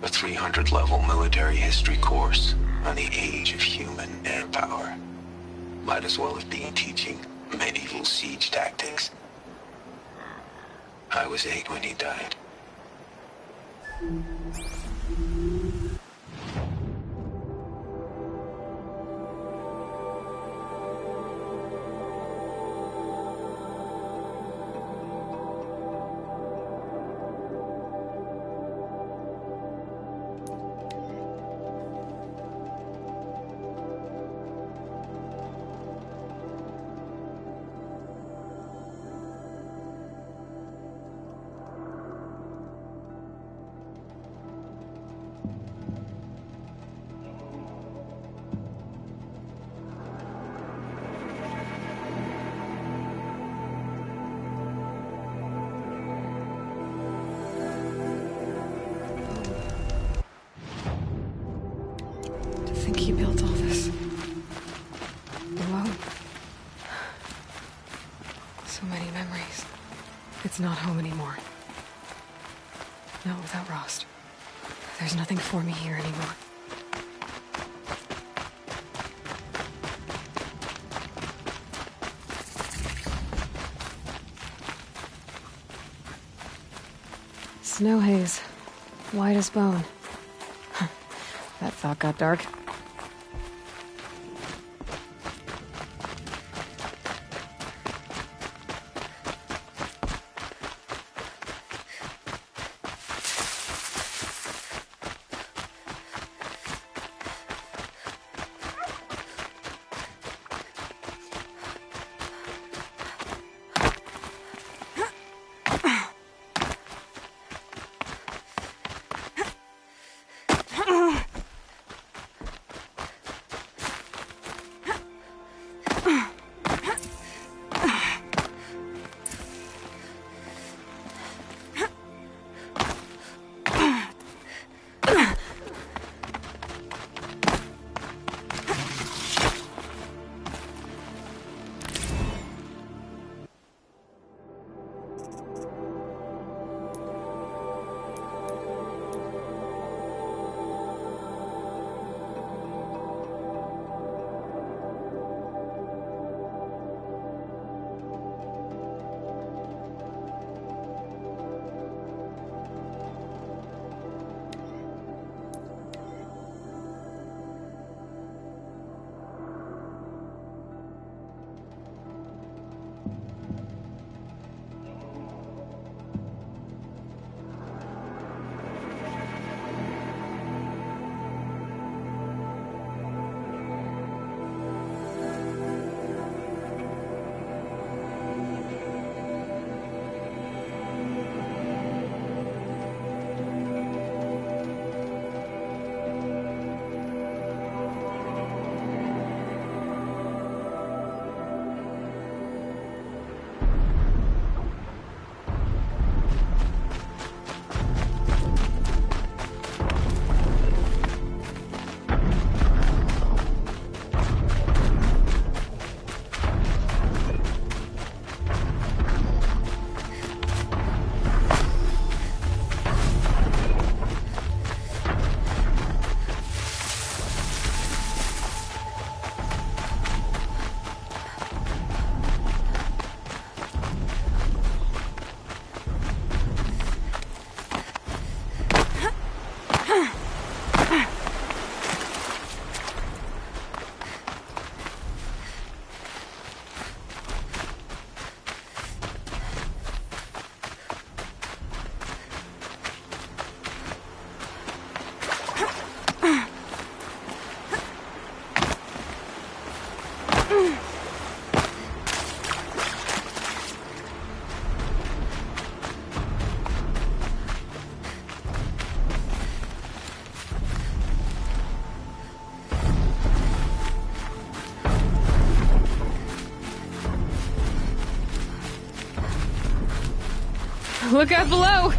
A 300-level military history course on the age of human air power. Might as well have been teaching medieval siege tactics. I was 8 when he died. So many memories. It's not home anymore. Not without Rost. There's nothing for me here anymore. Snow haze. White as bone. That thought got dark. Look out below!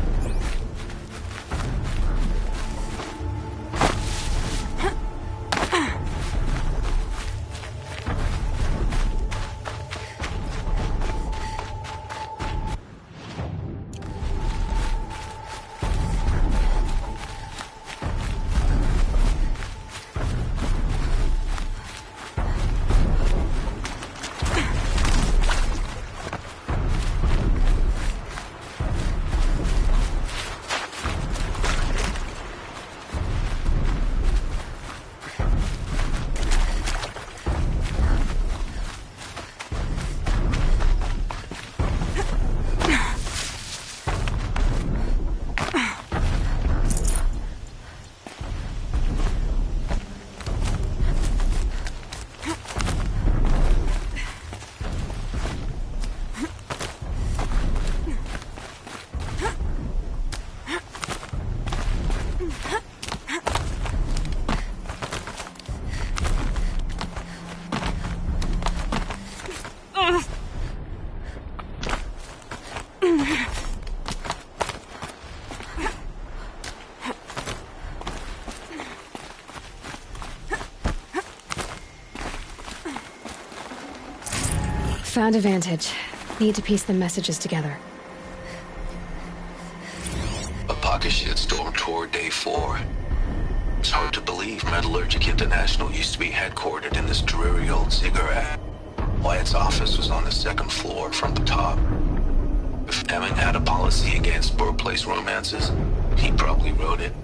Found a vantage. Need to piece the messages together. A pocket shitstorm tour day 4. It's hard to believe Metallurgic International used to be headquartered in this dreary old cigarette. Wyatt's office was on the 2nd floor from the top. If Emmett had a policy against workplace romances, he probably wrote it.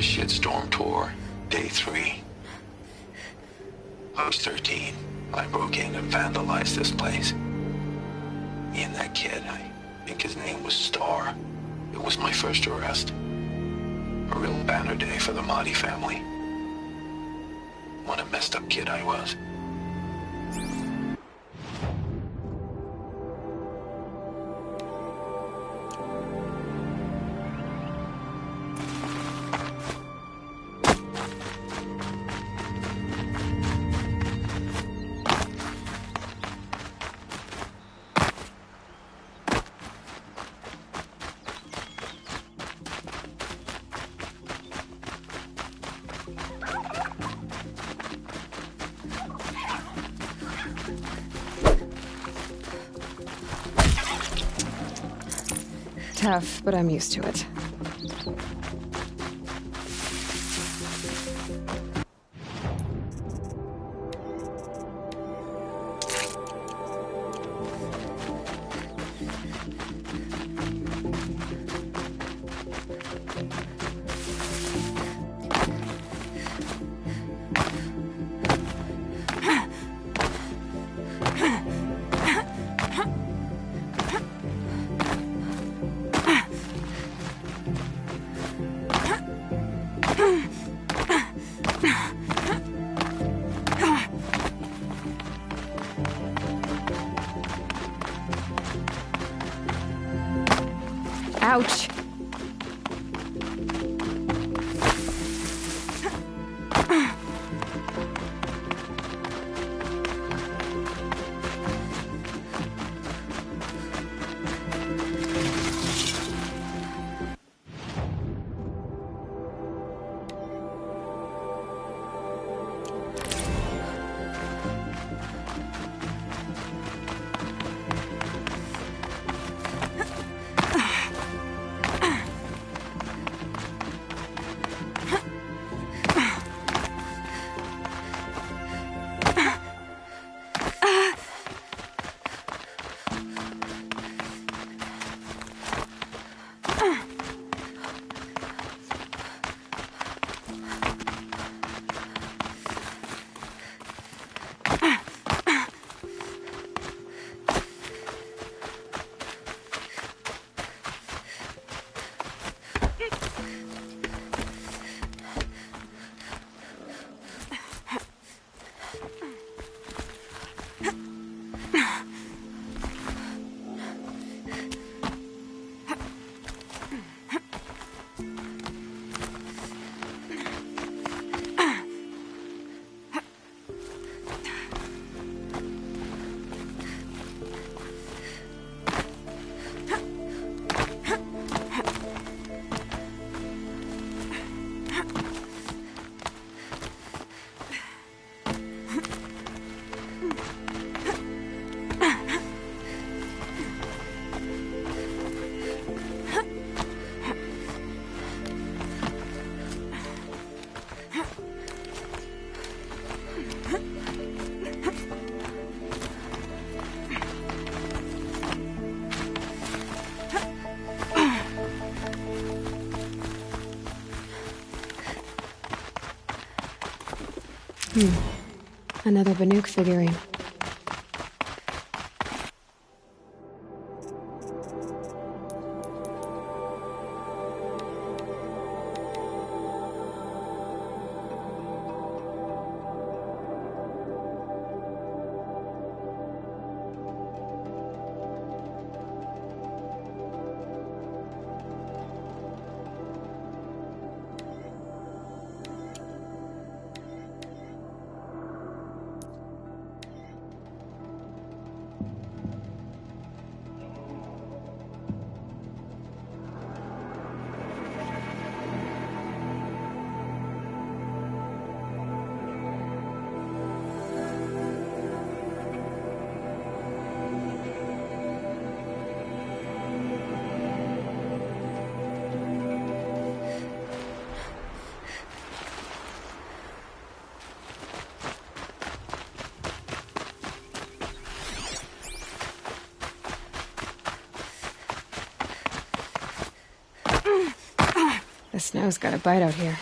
Shitstorm tour, day 3. I was 13. I broke in and vandalized this place. Me and that kid, I think his name was Star. It was my first arrest. A real banner day for the Mahdi family. What a messed up kid I was. Tough, but I'm used to it. Another Banuk figurine. The snow's got a bite out here.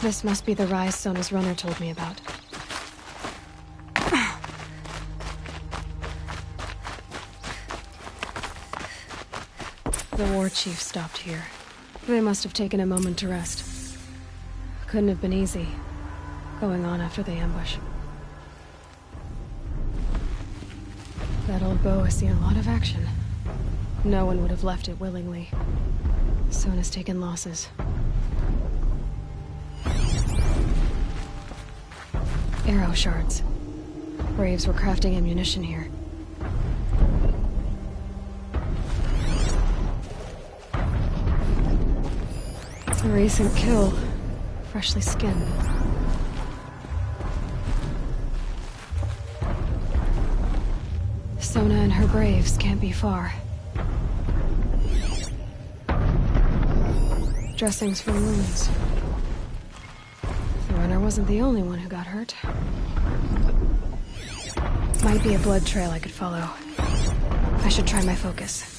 This must be the rise Sona's runner told me about. The war chief stopped here. They must have taken a moment to rest. Couldn't have been easy, going on after the ambush. That old bow has seen a lot of action. No one would have left it willingly. Sona's taken losses. Arrow shards. Braves were crafting ammunition here. A recent kill. Freshly skinned. Sona and her braves can't be far. Dressings for wounds. The runner wasn't the only one who got hurt. Might be a blood trail I could follow. I should try my focus.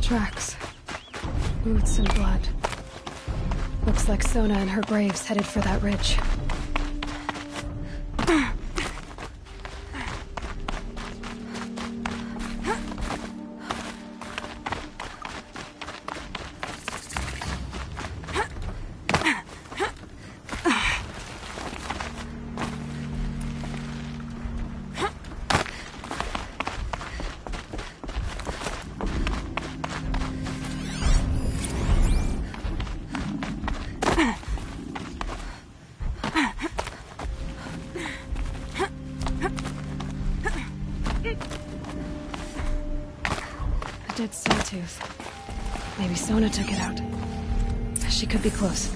Tracks. Boots and blood. Looks like Sona and her braves headed for that ridge. Dead sawtooth. Maybe Sona took it out. She could be close.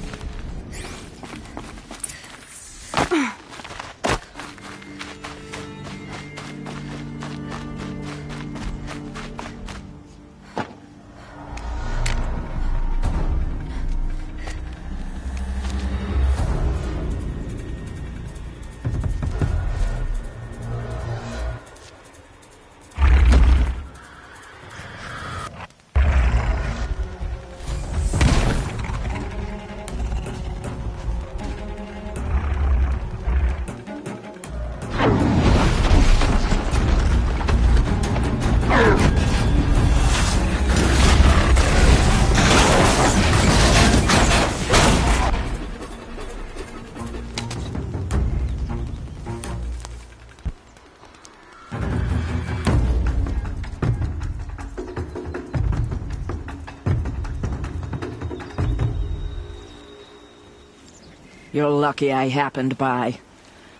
You're lucky I happened by.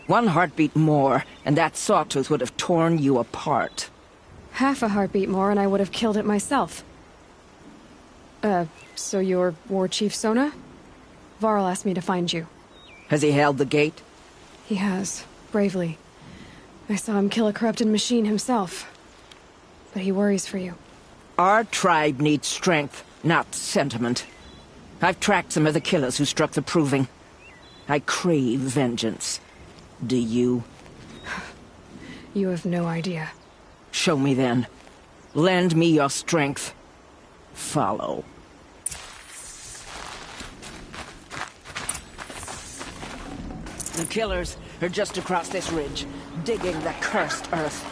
One heartbeat more, and that sawtooth would have torn you apart. Half a heartbeat more and I would have killed it myself. So you're War Chief Sona? Varl asked me to find you. Has he held the gate? He has, bravely. I saw him kill a corrupted machine himself. But he worries for you. Our tribe needs strength, not sentiment. I've tracked some of the killers who struck the Proving. I crave vengeance. Do you? You have no idea. Show me then. Lend me your strength. Follow. The killers are just across this ridge, digging the cursed earth.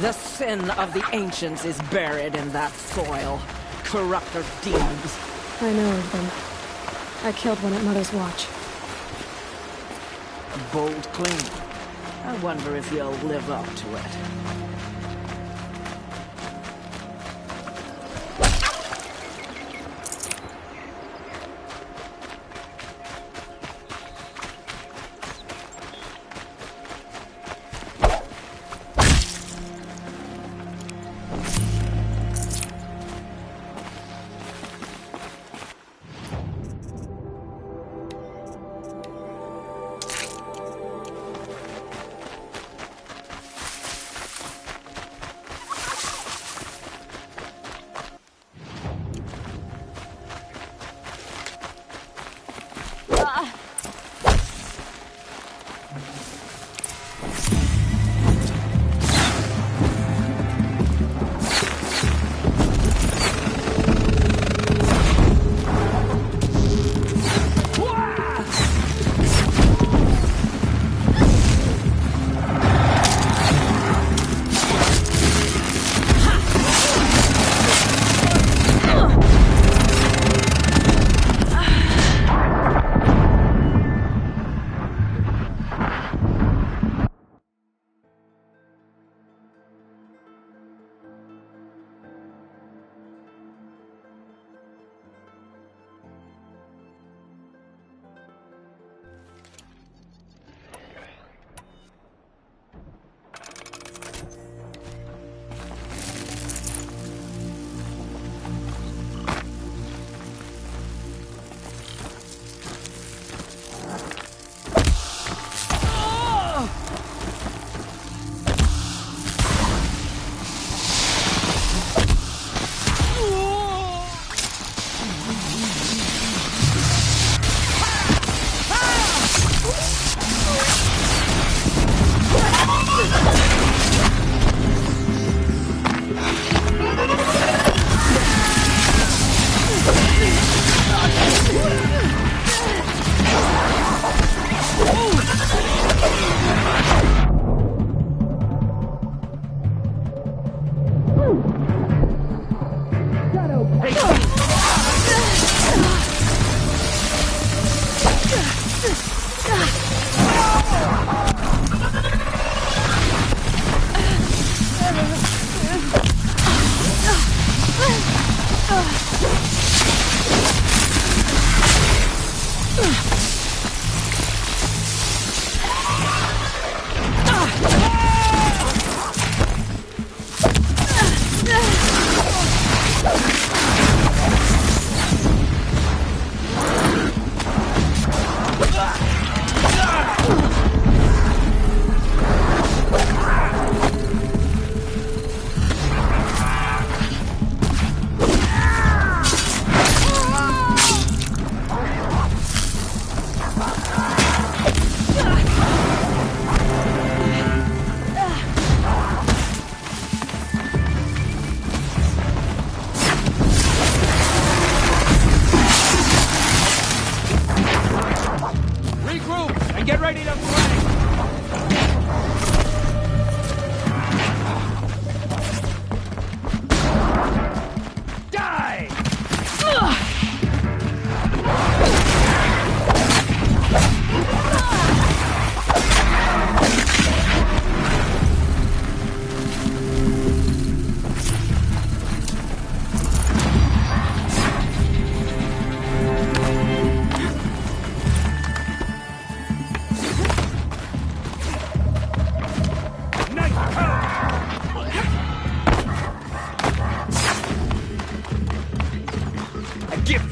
The sin of the ancients is buried in that soil. Corrupter demons. I know of them. I killed one at Mother's Watch. A bold claim. I wonder if you'll live up to it.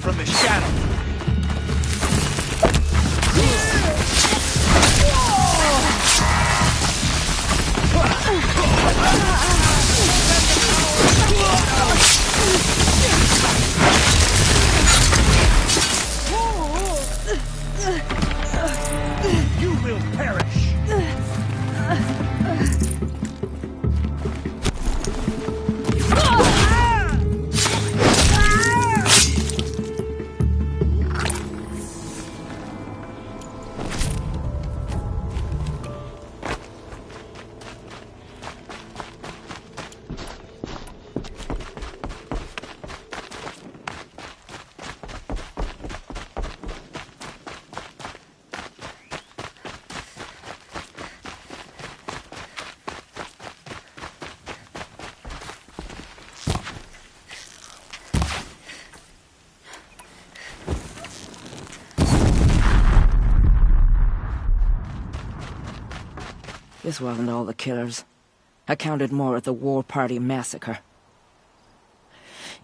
from the shadows! You will perish! This wasn't all the killers. I counted more at the War Party massacre.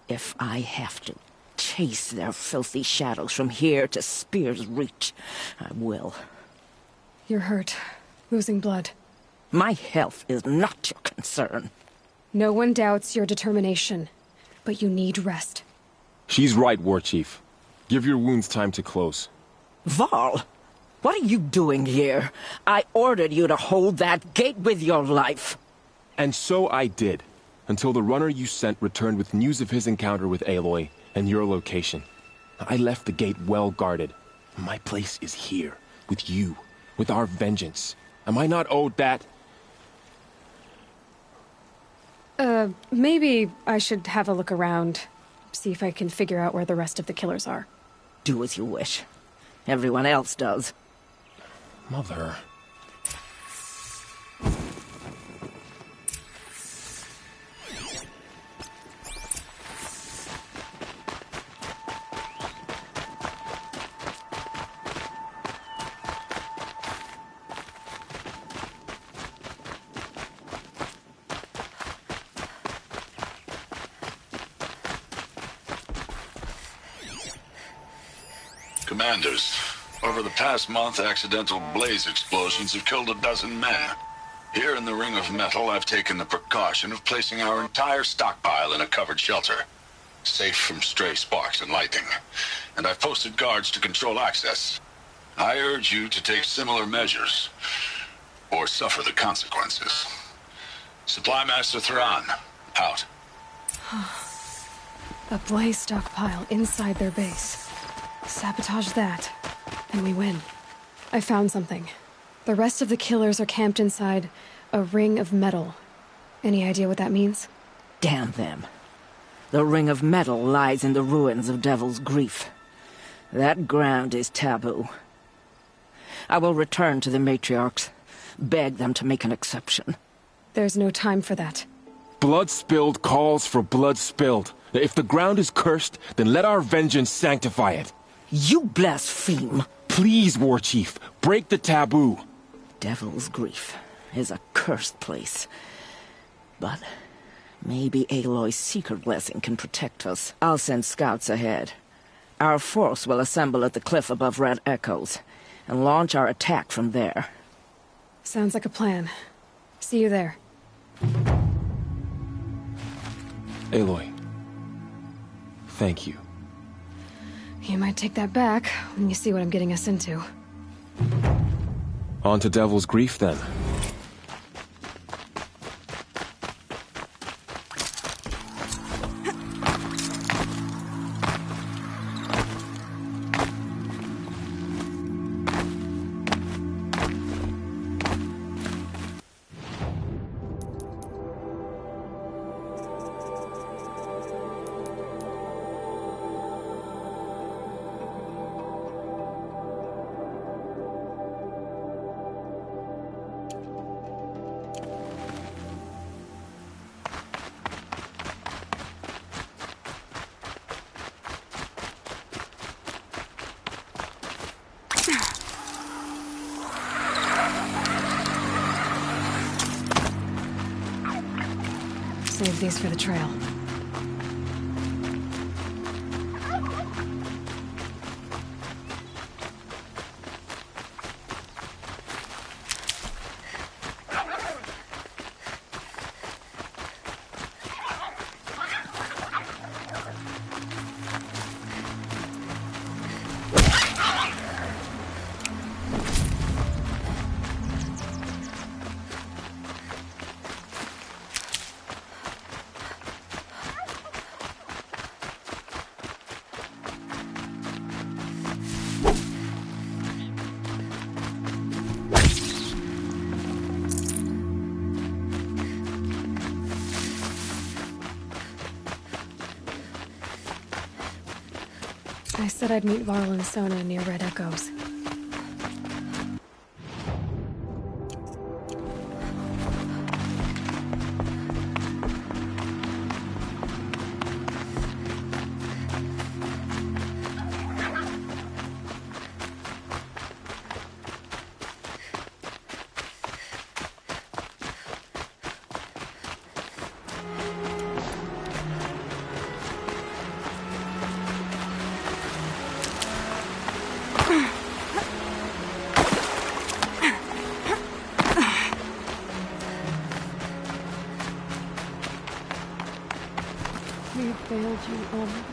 If I have to chase their filthy shadows from here to Spear's Reach, I will. You're hurt. Losing blood. My health is not your concern. No one doubts your determination, but you need rest. She's right, War Chief. Give your wounds time to close. Varl! What are you doing here? I ordered you to hold that gate with your life. And so I did, until the runner you sent returned with news of his encounter with Aloy and your location. I left the gate well guarded. My place is here, with you, with our vengeance. Am I not owed that? Maybe I should have a look around, see if I can figure out where the rest of the killers are. Do as you wish. Everyone else does. Mother... Commanders, over the past month, accidental blaze explosions have killed 12 men. Here in the Ring of Metal, I've taken the precaution of placing our entire stockpile in a covered shelter, safe from stray sparks and lightning. And I've posted guards to control access. I urge you to take similar measures, or suffer the consequences. Supply Master Thran, out. A blaze stockpile inside their base. Sabotage that, and we win. I found something. The rest of the killers are camped inside a ring of metal. Any idea what that means? Damn them. The Ring of Metal lies in the ruins of Devil's Grief. That ground is taboo. I will return to the matriarchs, beg them to make an exception. There's no time for that. Blood spilled calls for blood spilled. If the ground is cursed, then let our vengeance sanctify it. You blaspheme! Please, War Chief, break the taboo. Devil's Grief is a cursed place. But maybe Aloy's secret blessing can protect us. I'll send scouts ahead. Our force will assemble at the cliff above Red Echoes, and launch our attack from there. Sounds like a plan. See you there. Aloy, thank you. You might take that back when you see what I'm getting us into. On to Devil's Grief, then. Save these for the trail. I said I'd meet Varl and Sona near Red Echoes. We have failed you, Alma.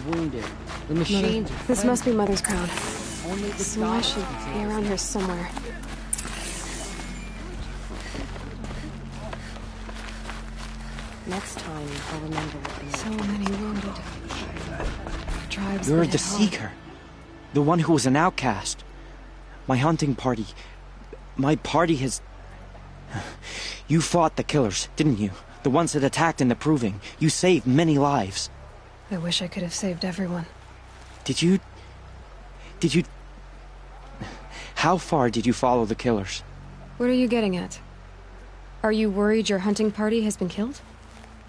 Wounded. The machines. Mother, this must be Mother's crown. Only the So I should be around here somewhere. Next time, I'll remember what So many wounded. Tribes. You're been the at home. Seeker. The one who was an outcast. My hunting party. My party has... You fought the killers, didn't you? The ones that attacked in the Proving. You saved many lives. I wish I could have saved everyone. Did you... How far did you follow the killers? What are you getting at? Are you worried your hunting party has been killed?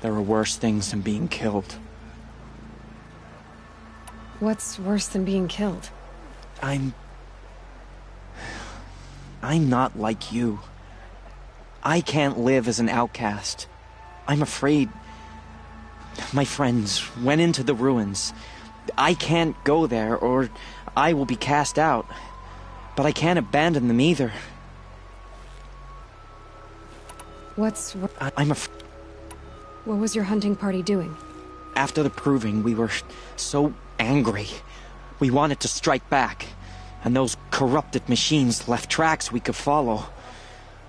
There are worse things than being killed. What's worse than being killed? I'm not like you. I can't live as an outcast. I'm afraid... My friends went into the ruins. I can't go there, or I will be cast out. But I can't abandon them either. I'm afraid... What was your hunting party doing? After the Proving, we were so angry. We wanted to strike back. And those corrupted machines left tracks we could follow.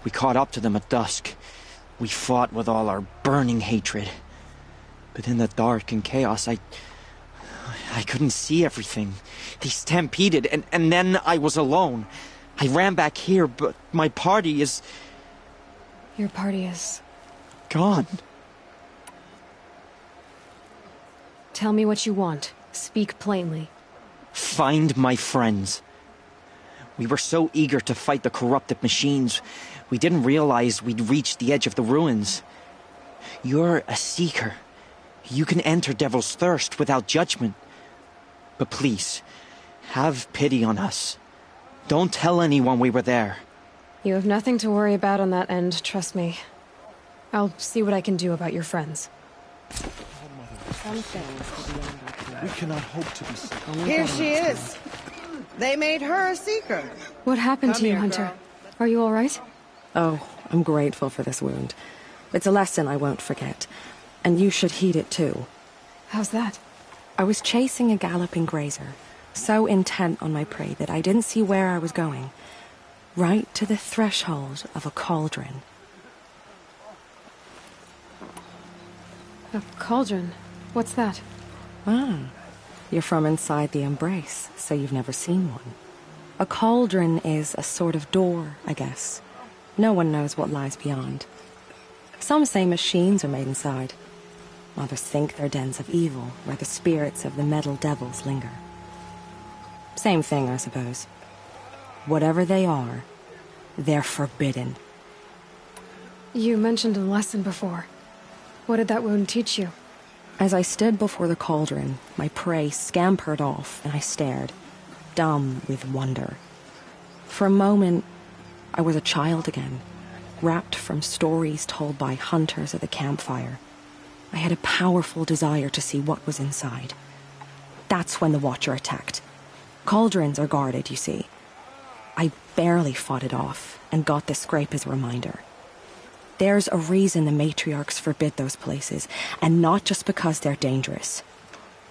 We caught up to them at dusk. We fought with all our burning hatred. But in the dark and chaos, I couldn't see everything. They stampeded, and then I was alone. I ran back here, but my party is... Your party is... gone. Tell me what you want. Speak plainly. Find my friends. We were so eager to fight the corrupted machines, we didn't realize we'd reached the edge of the ruins. You're a Seeker. You can enter Devil's Thirst without judgment. But please, have pity on us. Don't tell anyone we were there. You have nothing to worry about on that end, trust me. I'll see what I can do about your friends. We cannot hope to be safe. Here she is. They made her a Seeker. What happened to you, Hunter? Are you all right? Oh, I'm grateful for this wound. It's a lesson I won't forget. And you should heed it too. How's that? I was chasing a galloping grazer, so intent on my prey that I didn't see where I was going. Right to the threshold of a cauldron. A cauldron? What's that? Ah, You're from inside the Embrace, so you've never seen one. A cauldron is a sort of door, I guess. No one knows what lies beyond. Some say machines are made inside. Others think they're dens of evil, where the spirits of the metal devils linger. Same thing, I suppose. Whatever they are, they're forbidden. You mentioned a lesson before. What did that wound teach you? As I stood before the cauldron, my prey scampered off, and I stared, dumb with wonder. For a moment, I was a child again, wrapped from stories told by hunters at the campfire. I had a powerful desire to see what was inside. That's when the Watcher attacked. Cauldrons are guarded, you see. I barely fought it off, and got the scrape as a reminder. There's a reason the matriarchs forbid those places, and not just because they're dangerous.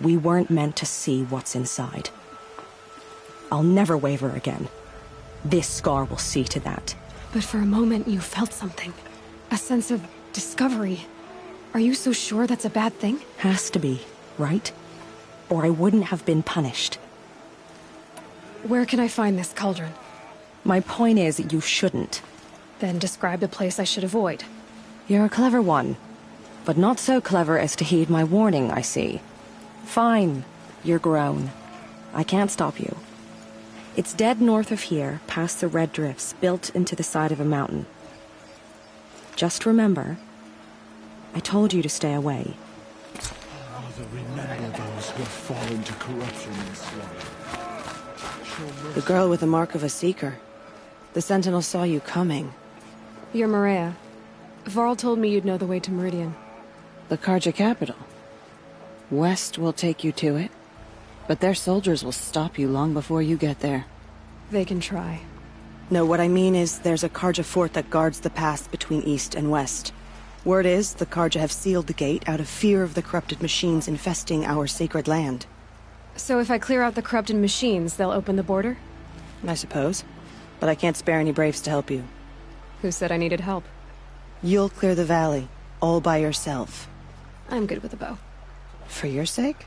We weren't meant to see what's inside. I'll never waver again. This scar will see to that. But for a moment you felt something. A sense of discovery. Are you so sure that's a bad thing? Has to be, right? Or I wouldn't have been punished. Where can I find this cauldron? My point is, you shouldn't. Then describe the place I should avoid. You're a clever one. But not so clever as to heed my warning, I see. Fine, you're grown. I can't stop you. It's dead north of here, past the red drifts, built into the side of a mountain. Just remember, I told you to stay away. Father, remember those who have fallen to corruption and slaughter. The girl with the mark of a seeker. The Sentinel saw you coming. You're Maria. Varl told me you'd know the way to Meridian. The Carja capital. West will take you to it, but their soldiers will stop you long before you get there. They can try. No, what I mean is there's a Carja fort that guards the pass between east and west. Word is the Carja have sealed the gate out of fear of the corrupted machines infesting our sacred land. So if I clear out the corrupted machines, they'll open the border? I suppose. But I can't spare any braves to help you. Who said I needed help? You'll clear the valley, all by yourself. I'm good with a bow. For your sake?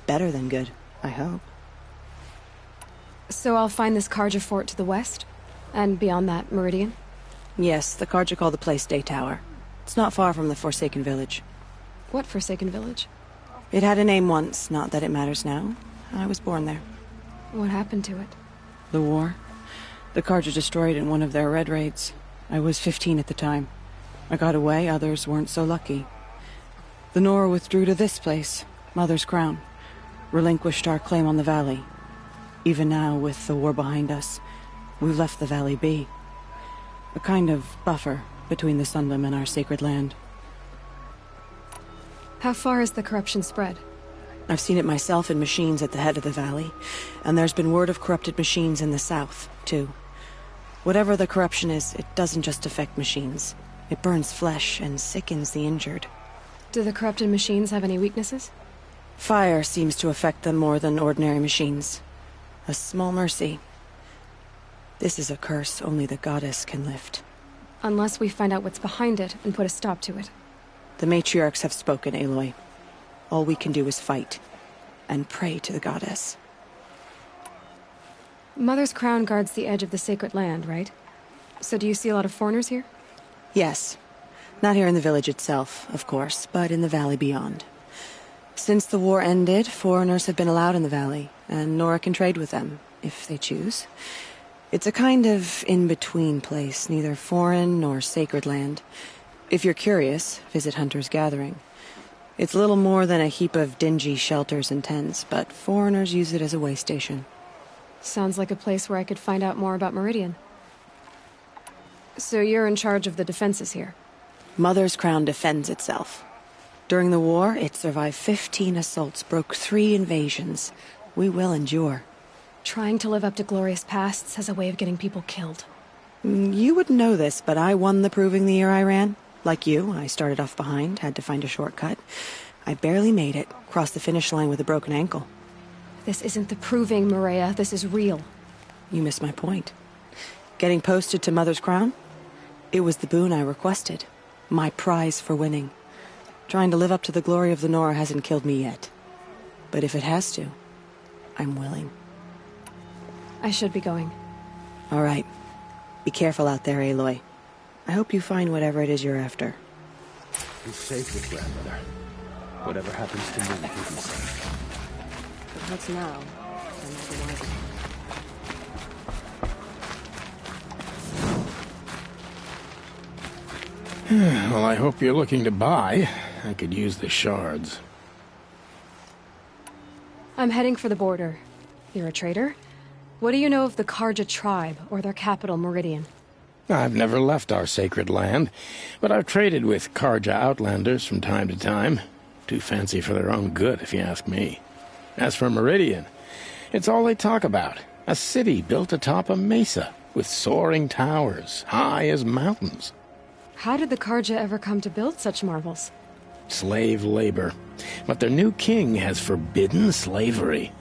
Better than good, I hope. So I'll find this Carja fort to the west? And beyond that, Meridian? Yes, the Carja call the place Day Tower. It's not far from the Forsaken Village. What Forsaken Village? It had a name once, not that it matters now. I was born there. What happened to it? The war. The Carja destroyed in one of their red raids. I was 15 at the time. I got away, others weren't so lucky. The Nora withdrew to this place, Mother's Crown. Relinquished our claim on the valley. Even now, with the war behind us, we've left the valley be. A kind of buffer between the Sunlim and our sacred land. How far has the corruption spread? I've seen it myself in machines at the head of the valley, and there's been word of corrupted machines in the south, too. Whatever the corruption is, it doesn't just affect machines. It burns flesh and sickens the injured. Do the corrupted machines have any weaknesses? Fire seems to affect them more than ordinary machines. A small mercy. This is a curse only the goddess can lift. Unless we find out what's behind it and put a stop to it. The matriarchs have spoken, Aloy. All we can do is fight, and pray to the goddess. Mother's Crown guards the edge of the sacred land, right? So do you see a lot of foreigners here? Yes. Not here in the village itself, of course, but in the valley beyond. Since the war ended, foreigners have been allowed in the valley, and Nora can trade with them, if they choose. It's a kind of in-between place, neither foreign nor sacred land. If you're curious, visit Hunter's Gathering. It's little more than a heap of dingy shelters and tents, but foreigners use it as a way station. Sounds like a place where I could find out more about Meridian. So you're in charge of the defenses here? Mother's Crown defends itself. During the war, it survived 15 assaults, broke 3 invasions. We will endure. Trying to live up to glorious pasts has a way of getting people killed. You wouldn't know this, but I won the Proving the year I ran. Like you, I started off behind, had to find a shortcut. I barely made it, crossed the finish line with a broken ankle. This isn't the Proving, Maria. This is real. You missed my point. Getting posted to Mother's Crown? It was the boon I requested. My prize for winning. Trying to live up to the glory of the Nora hasn't killed me yet. But if it has to, I'm willing. I should be going. All right. Be careful out there, Aloy. I hope you find whatever it is you're after. Be safe with grandmother. Whatever happens to me, you'll be safe. But what's now? I'm not the wiser. Well, I hope you're looking to buy. I could use the shards. I'm heading for the border. You're a trader? What do you know of the Carja tribe, or their capital, Meridian? I've never left our sacred land, but I've traded with Carja outlanders from time to time. Too fancy for their own good, if you ask me. As for Meridian, it's all they talk about. A city built atop a mesa, with soaring towers, high as mountains. How did the Carja ever come to build such marvels? Slave labor. But their new king has forbidden slavery.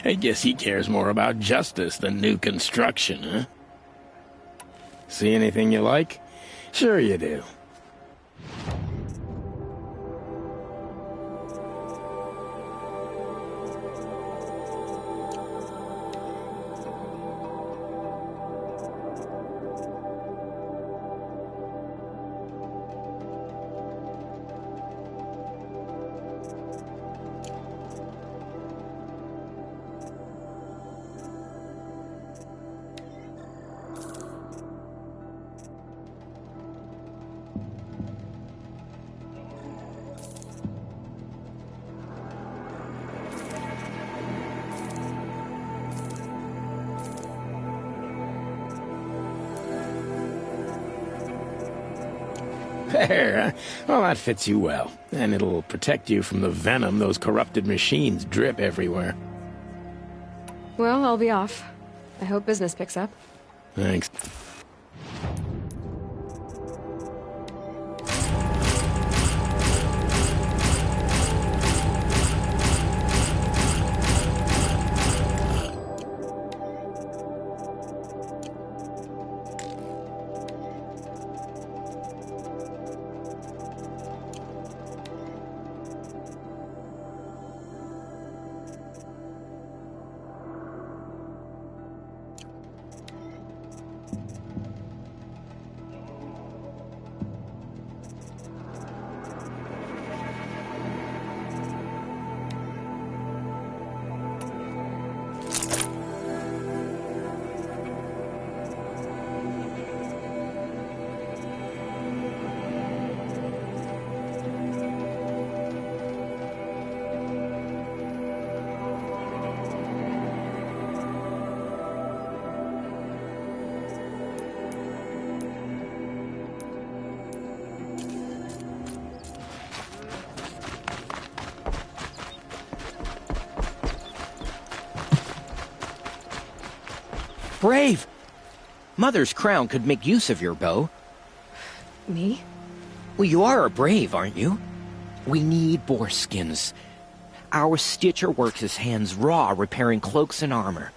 I guess he cares more about justice than new construction, huh? See anything you like? Sure you do. There. Well, that fits you well. And it'll protect you from the venom those corrupted machines drip everywhere. Well, I'll be off. I hope business picks up. Thanks. Brave! Mother's crown could make use of your bow. Me? Well, you are a brave, aren't you? We need boar skins. Our Stitcher works his hands raw repairing cloaks and armor.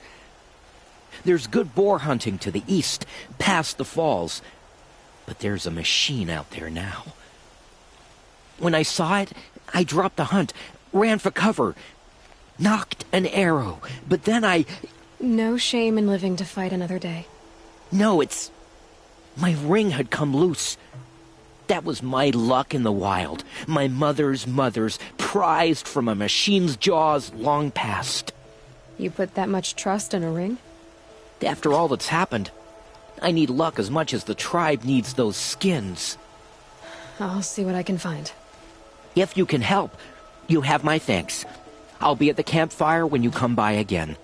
There's good boar hunting to the east, past the falls. But there's a machine out there now. When I saw it, I dropped the hunt, ran for cover, knocked an arrow, but then I... No shame in living to fight another day. No, it's... My ring had come loose. That was my luck in the wild. My mother's prized from a machine's jaws long past. You put that much trust in a ring? After all that's happened, I need luck as much as the tribe needs those skins. I'll see what I can find. If you can help, you have my thanks. I'll be at the campfire when you come by again.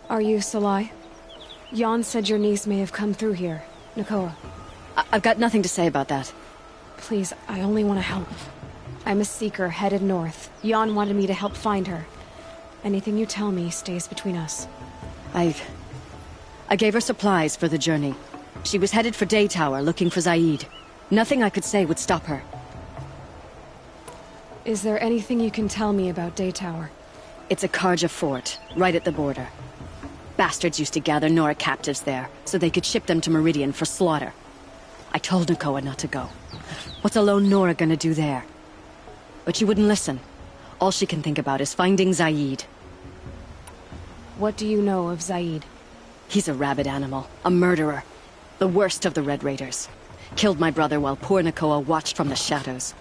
Are you Salai? Jan said your niece may have come through here. Nakoa. I've got nothing to say about that. Please, I only want to help. I'm a seeker headed north. Jan wanted me to help find her. Anything you tell me stays between us. I gave her supplies for the journey. She was headed for Daytower looking for Zaid. Nothing I could say would stop her. Is there anything you can tell me about Daytower? It's a Karja fort, right at the border. Bastards used to gather Nora captives there, so they could ship them to Meridian for slaughter. I told Nakoa not to go. What's a lone Nora gonna do there? But she wouldn't listen. All she can think about is finding Zaid. What do you know of Zaid? He's a rabid animal, a murderer. The worst of the Red Raiders. Killed my brother while poor Nakoa watched from the shadows.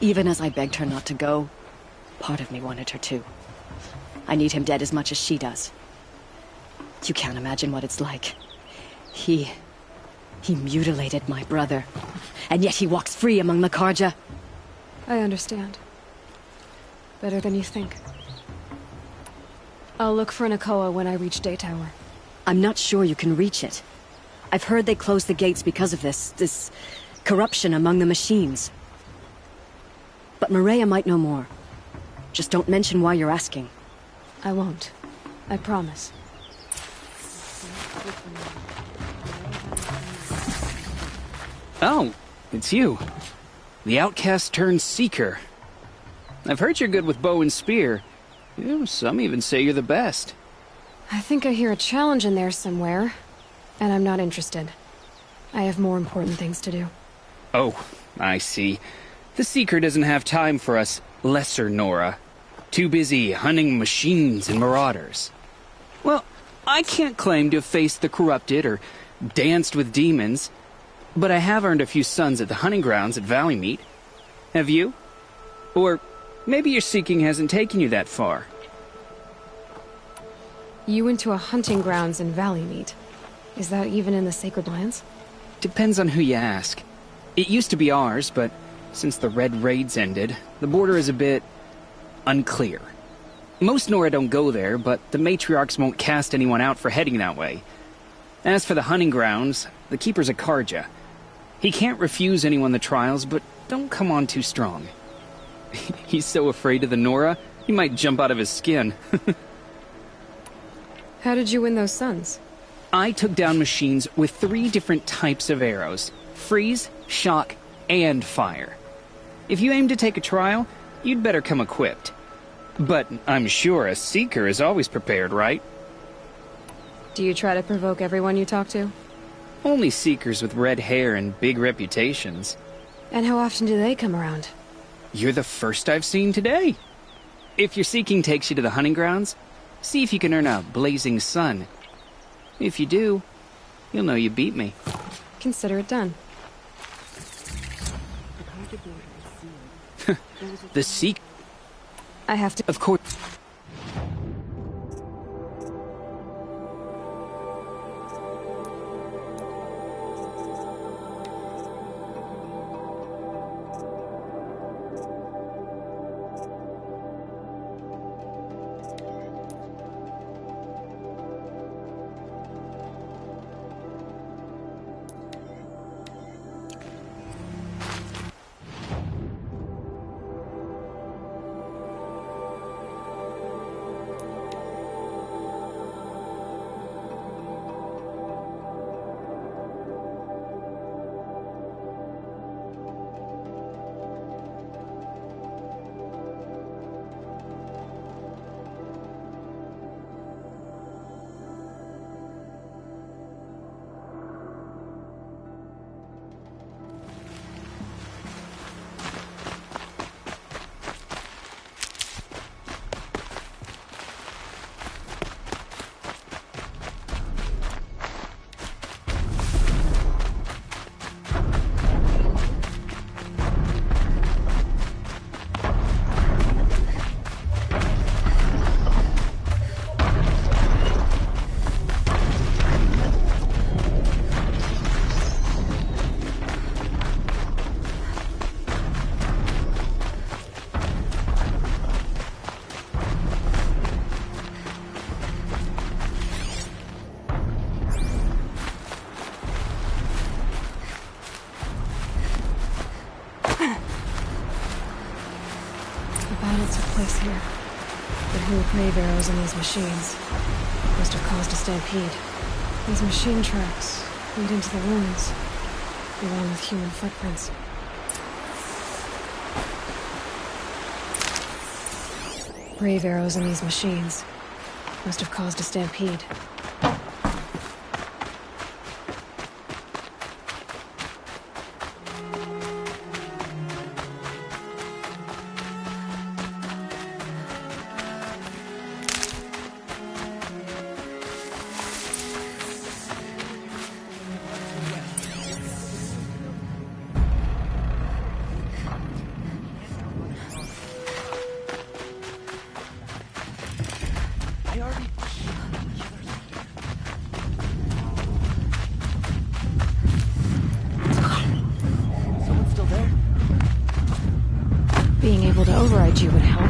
Even as I begged her not to go, part of me wanted her to. I need him dead as much as she does. You can't imagine what it's like. He mutilated my brother. And yet he walks free among the Karja. I understand. Better than you think. I'll look for Nakoa when I reach Daytower. I'm not sure you can reach it. I've heard they closed the gates because of this corruption among the machines. But Maria might know more. Just don't mention why you're asking. I won't. I promise. Oh, it's you. The outcast turned seeker. I've heard you're good with bow and spear. Some even say you're the best. I think I hear a challenge in there somewhere, and I'm not interested. I have more important things to do. Oh, I see. The Seeker doesn't have time for us lesser Nora. Too busy hunting machines and marauders. Well, I can't claim to have faced the corrupted or danced with demons, but I have earned a few sons at the hunting grounds at Valleymeet. Have you? Or maybe your seeking hasn't taken you that far. You went to a hunting grounds in Valleymeet. Is that even in the Sacred Lands? Depends on who you ask. It used to be ours, but since the Red Raids ended, the border is a bit unclear. Most Nora don't go there, but the matriarchs won't cast anyone out for heading that way. As for the hunting grounds, the Keeper's a Karja. He can't refuse anyone the trials, but don't come on too strong. He's so afraid of the Nora, he might jump out of his skin. How did you win those sons? I took down machines with 3 different types of arrows. Freeze, shock, and fire. If you aim to take a trial, you'd better come equipped. But I'm sure a Seeker is always prepared, right? Do you try to provoke everyone you talk to? Only Seekers with red hair and big reputations. And how often do they come around? You're the first I've seen today. If your seeking takes you to the hunting grounds, see if you can earn a blazing sun. If you do, you'll know you beat me. Consider it done. The Seek... I have to... Of course... Grave arrows in these machines. Must have caused a stampede. These machine tracks lead into the ruins, along with human footprints. Brave arrows in these machines. Must have caused a stampede. Being able to override you would help.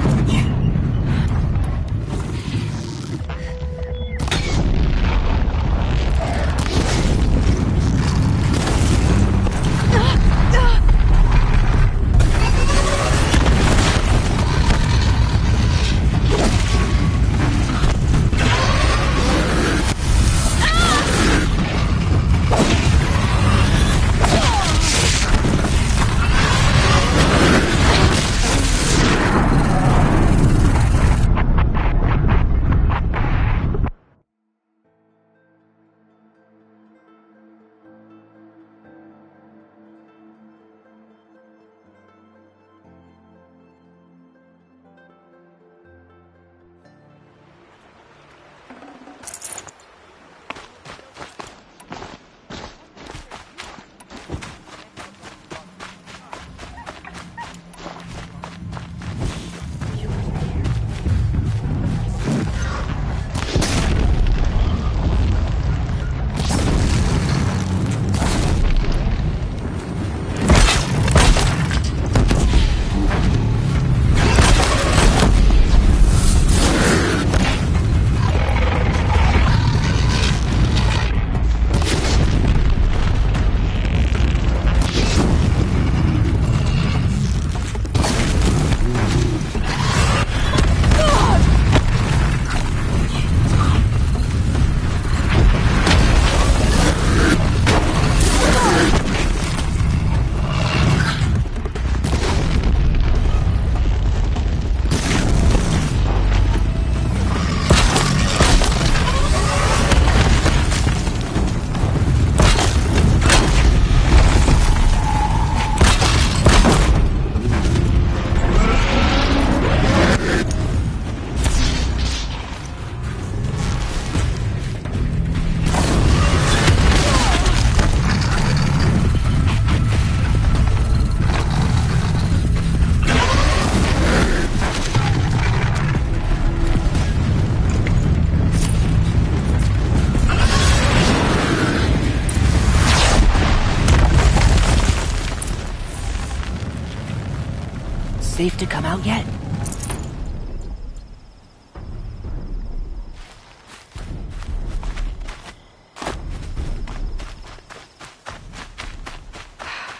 Safe to come out yet?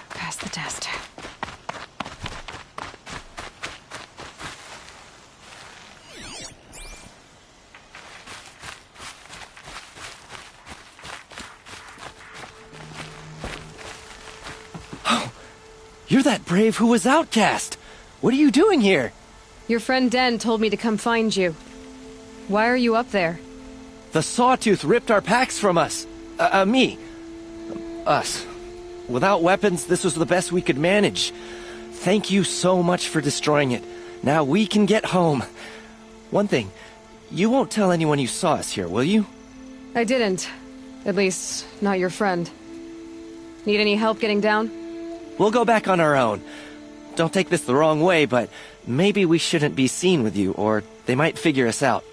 Pass the test. You're that brave who was outcast! What are you doing here? Your friend Den told me to come find you. Why are you up there? The Sawtooth ripped our packs from us. Me. Us. Without weapons, this was the best we could manage. Thank you so much for destroying it. Now we can get home. One thing, you won't tell anyone you saw us here, will you? I didn't. At least, not your friend. Need any help getting down? We'll go back on our own. Don't take this the wrong way, but maybe we shouldn't be seen with you, or they might figure us out.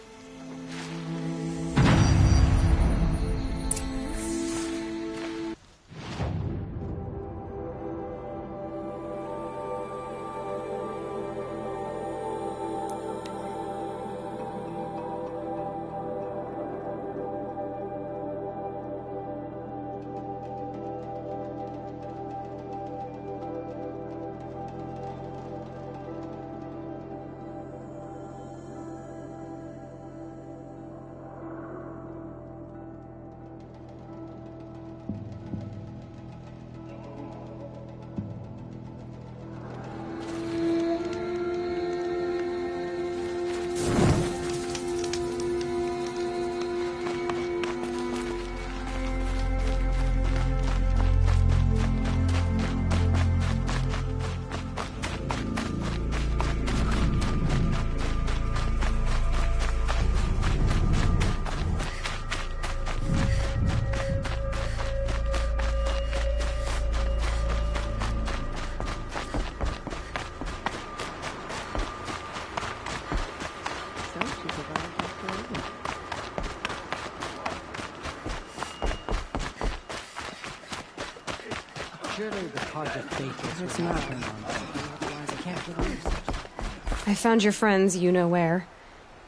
Surely the Carja faithful It's will not. turn on them. Otherwise I can't believe such. I found your friends, you know where.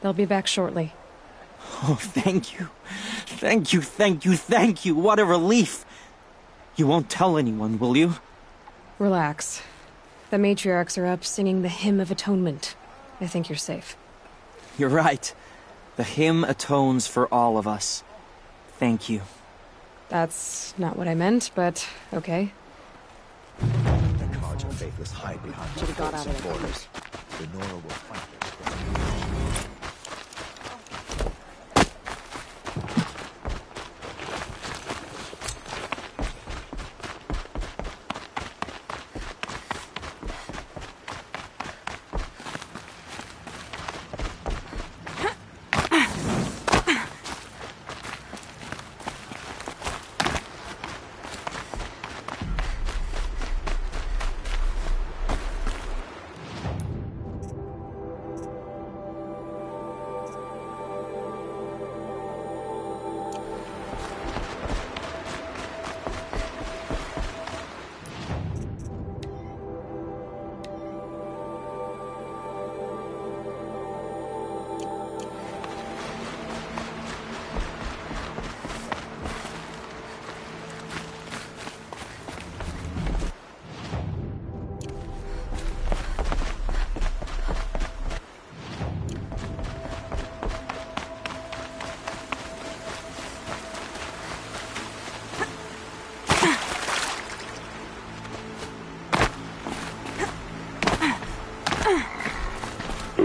They'll be back shortly. Oh, thank you. Thank you, thank you, thank you. What a relief. You won't tell anyone, will you? Relax. The matriarchs are up singing the Hymn of Atonement. I think you're safe. You're right. The hymn atones for all of us. Thank you. That's not what I meant, but okay. The Carja faithless hide behind the forts and borders. The Nora will fight their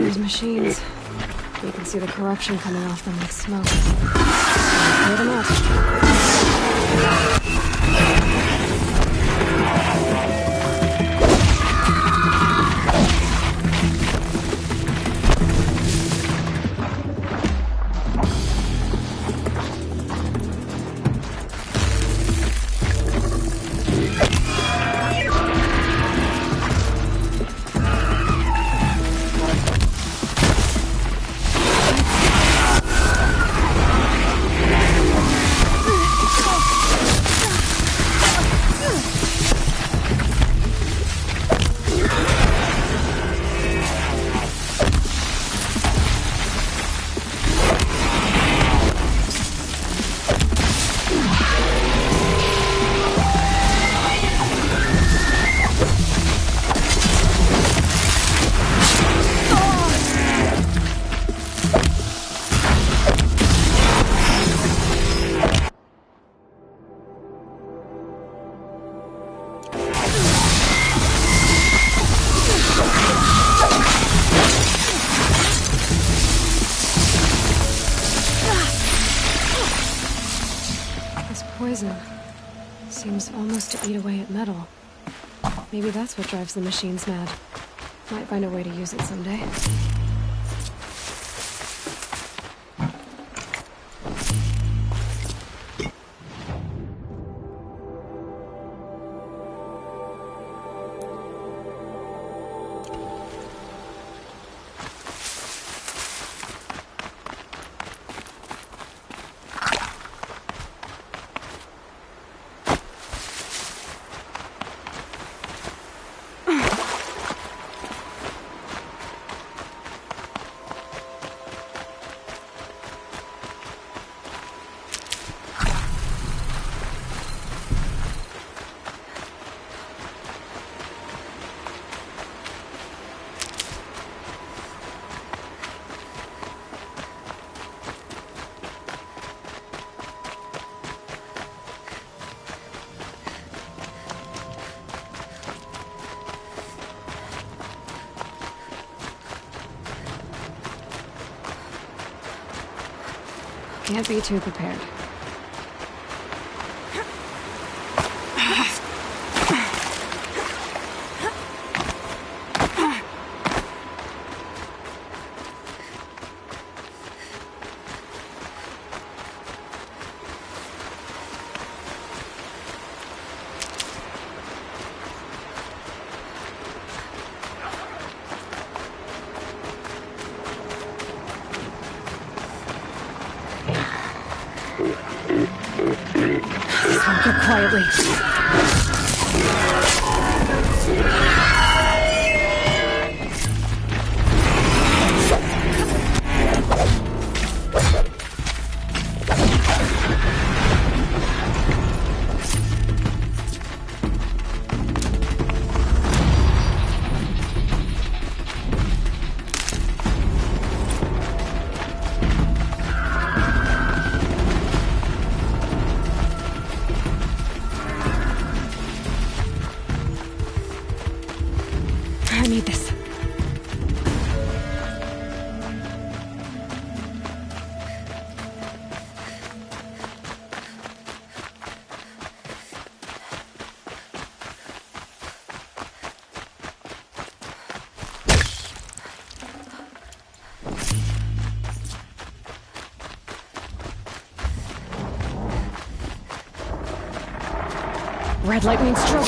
These machines. You can see the corruption coming off them like smoke. Clear them poison. Seems almost to eat away at metal. Maybe that's what drives the machines mad. Might find a way to use it someday. Can't be too prepared. Quietly. Red light means trouble.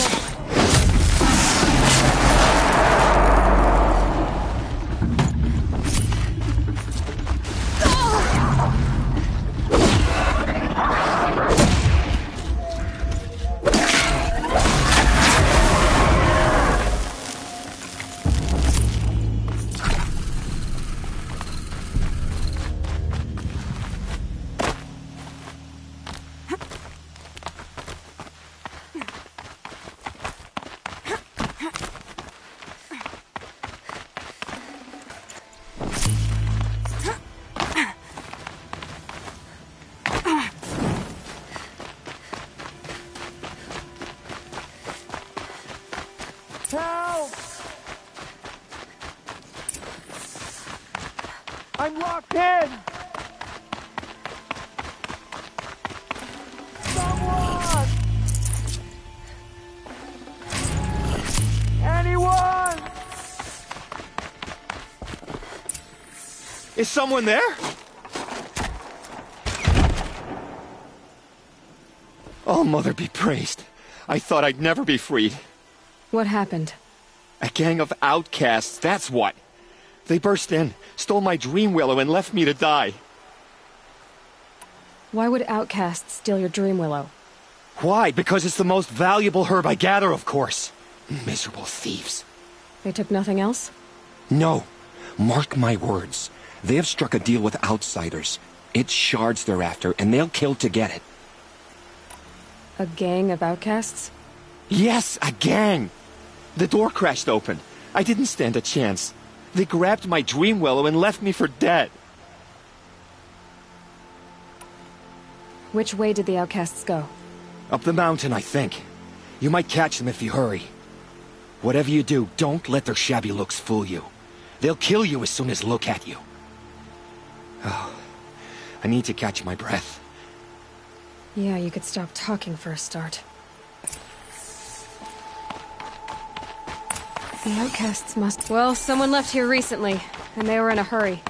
Help! I'm locked in! Someone! Anyone! Is someone there? Oh, Mother be praised. I thought I'd never be freed. What happened? A gang of outcasts, that's what. They burst in, stole my dream willow, and left me to die. Why would outcasts steal your dream willow? Why? Because it's the most valuable herb I gather, of course. Miserable thieves. They took nothing else? No. Mark my words. They have struck a deal with outsiders. It's shards they're after, and they'll kill to get it. A gang of outcasts? Yes, a gang! The door crashed open. I didn't stand a chance. They grabbed my dream willow and left me for dead. Which way did the outcasts go? Up the mountain, I think. You might catch them if you hurry. Whatever you do, don't let their shabby looks fool you. They'll kill you as soon as look at you. Oh, I need to catch my breath. Yeah, you could stop talking for a start. The outcasts must... Well, someone left here recently, and they were in a hurry.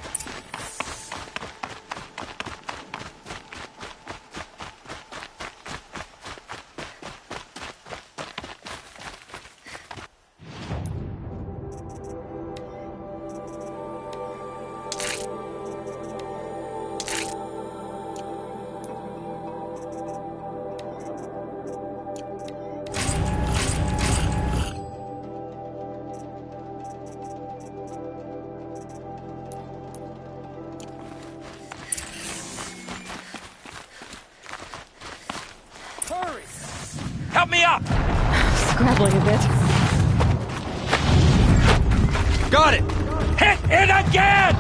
Help me up! Scrabbling a bit. Got it! Hit it again!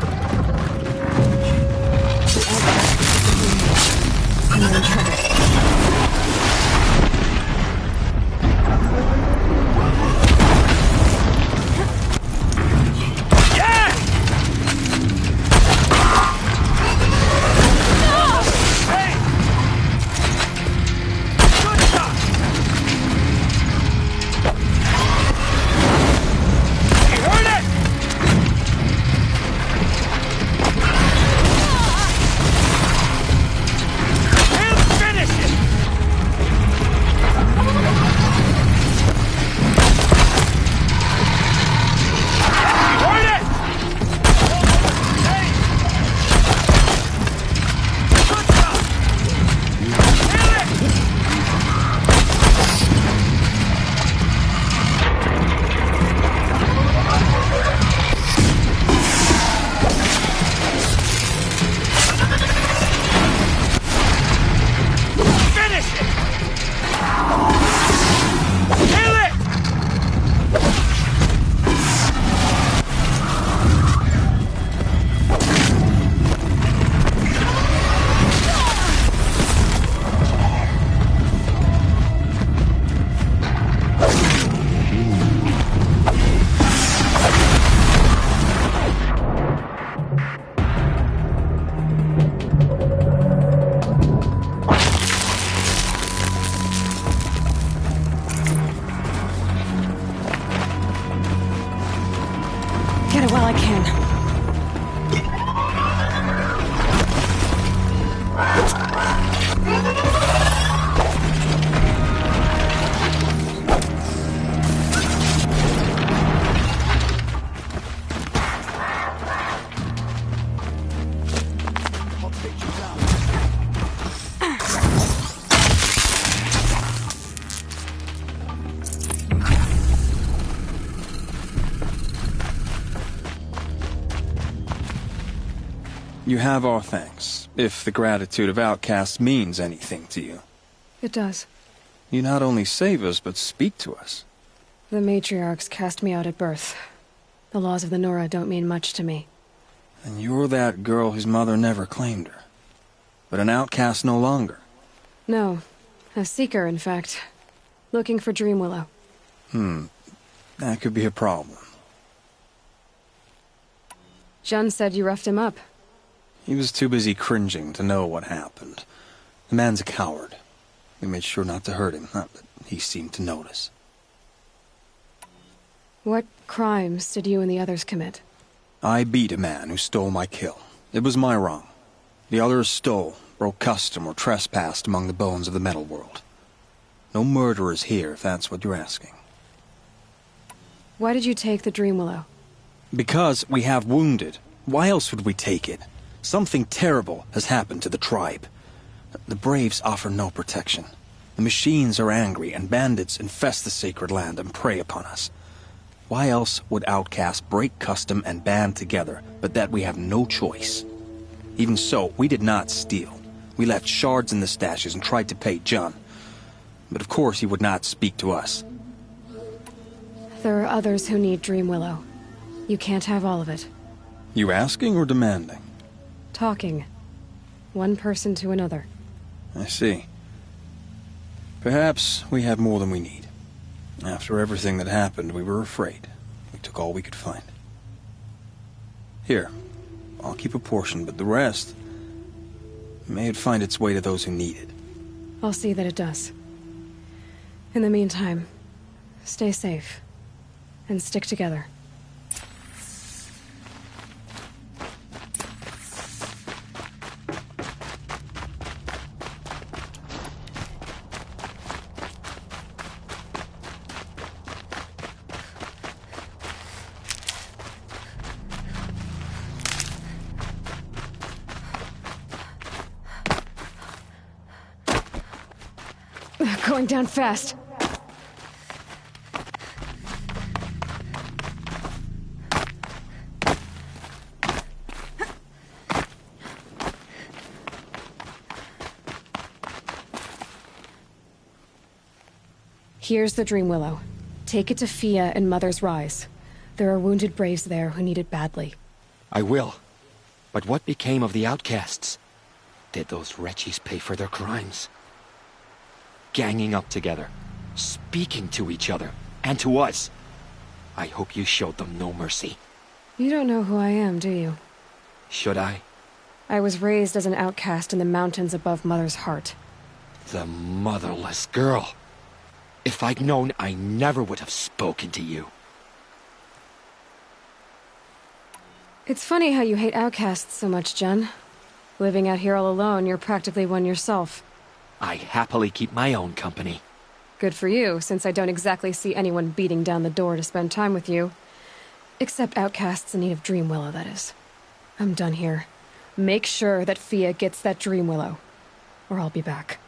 Get it while I can. You have our thanks, if the gratitude of outcasts means anything to you. It does. You not only save us, but speak to us. The matriarchs cast me out at birth. The laws of the Nora don't mean much to me. And you're that girl whose mother never claimed her. But an outcast no longer. No. A seeker, in fact. Looking for Dreamwillow. That could be a problem. Jun said you roughed him up. He was too busy cringing to know what happened. The man's a coward. We made sure not to hurt him, not that he seemed to notice. What crimes did you and the others commit? I beat a man who stole my kill. It was my wrong. The others stole, broke custom, or trespassed among the bones of the metal world. No murderers here, if that's what you're asking. Why did you take the Dreamwillow? Because we have wounded. Why else would we take it? Something terrible has happened to the tribe. The Braves offer no protection. The machines are angry, and bandits infest the sacred land and prey upon us. Why else would outcasts break custom and band together, but that we have no choice? Even so, we did not steal. We left shards in the stashes and tried to pay Jun. But of course he would not speak to us. There are others who need Dreamwillow. You can't have all of it. You asking or demanding? Talking. One person to another. I see. Perhaps we have more than we need. After everything that happened, we were afraid. We took all we could find. Here, I'll keep a portion, but the rest... may it find its way to those who need it. I'll see that it does. In the meantime, stay safe. And stick together. Going down fast. Here's the Dreamwillow. Take it to Fia and Mother's Rise. There are wounded Braves there who need it badly. I will. But what became of the outcasts? Did those wretches pay for their crimes? Ganging up together, speaking to each other, and to us. I hope you showed them no mercy. You don't know who I am, do you? Should I? I was raised as an outcast in the mountains above Mother's Heart. The motherless girl. If I'd known, I never would have spoken to you. It's funny how you hate outcasts so much, Jun. Living out here all alone, you're practically one yourself. I happily keep my own company. Good for you, since I don't exactly see anyone beating down the door to spend time with you. Except outcasts in need of Dreamwillow, that is. I'm done here. Make sure that Fia gets that Dreamwillow, or I'll be back.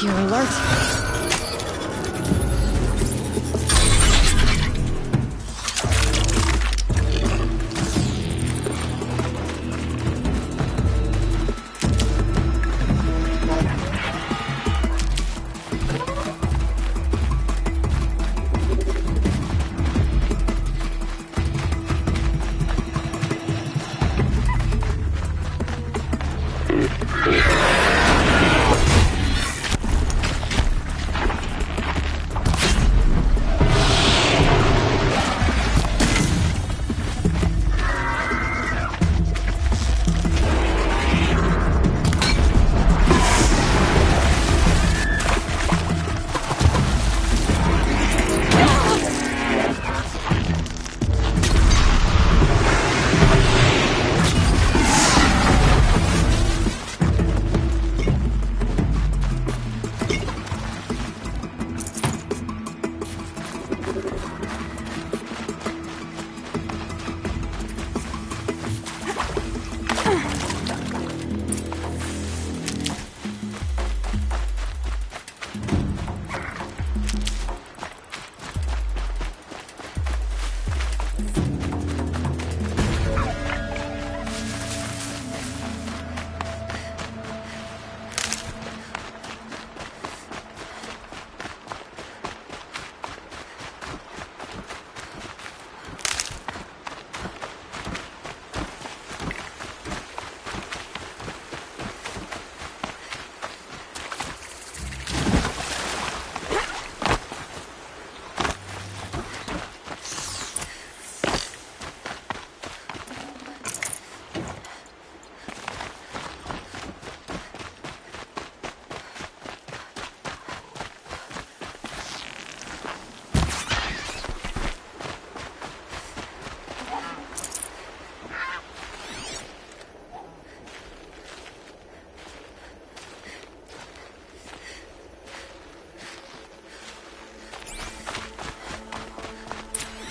Meteor alert.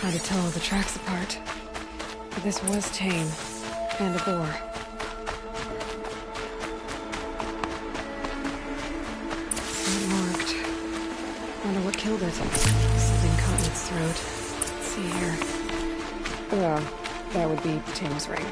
Hard to tell all the tracks apart. But this was tame. And a boar. It's not marked. Wonder what killed it. Something caught in its throat. Let's see here. That would be Tim's ring.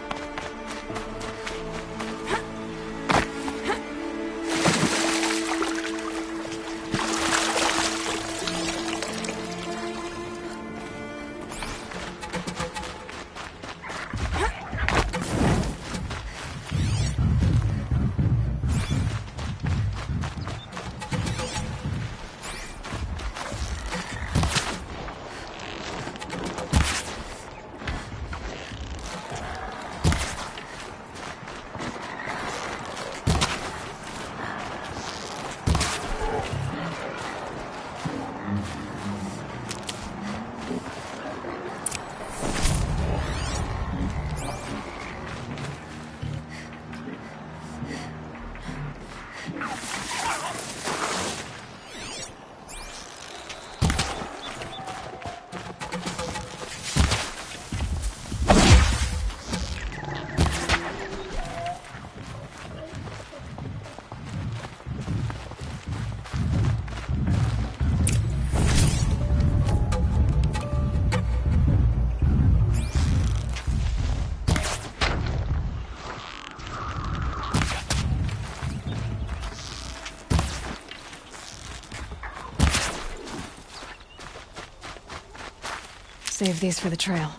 Save these for the trail.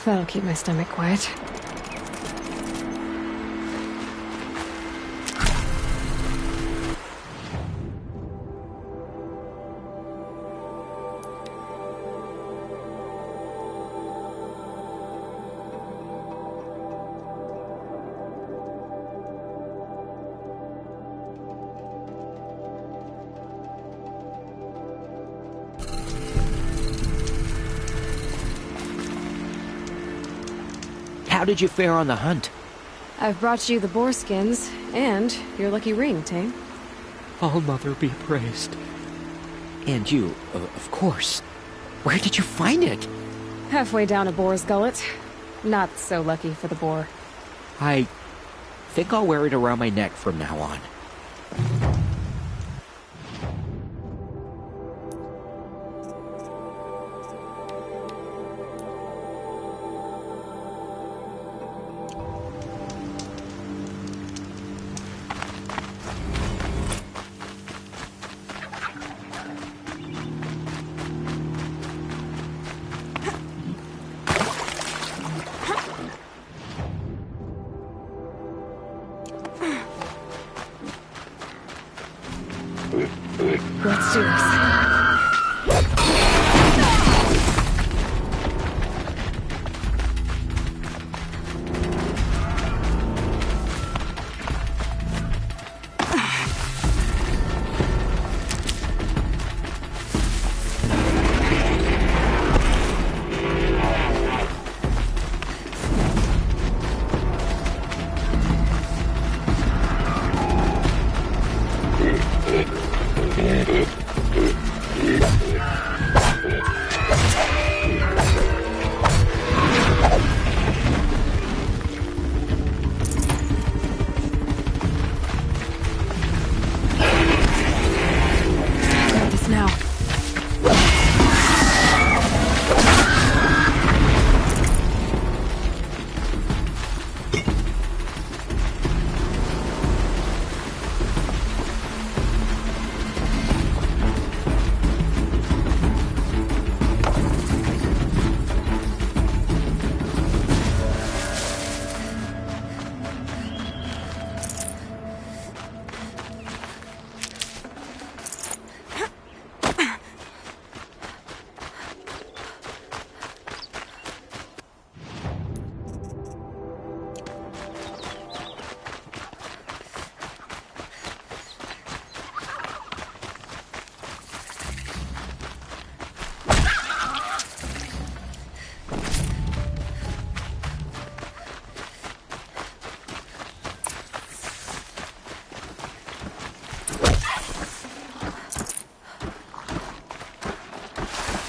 That'll keep my stomach quiet. How did you fare on the hunt? I've brought you the boar skins, and your lucky ring, Tane. All Mother be praised. And you, of course. Where did you find it? Halfway down a boar's gullet. Not so lucky for the boar. I think I'll wear it around my neck from now on. Let's do this.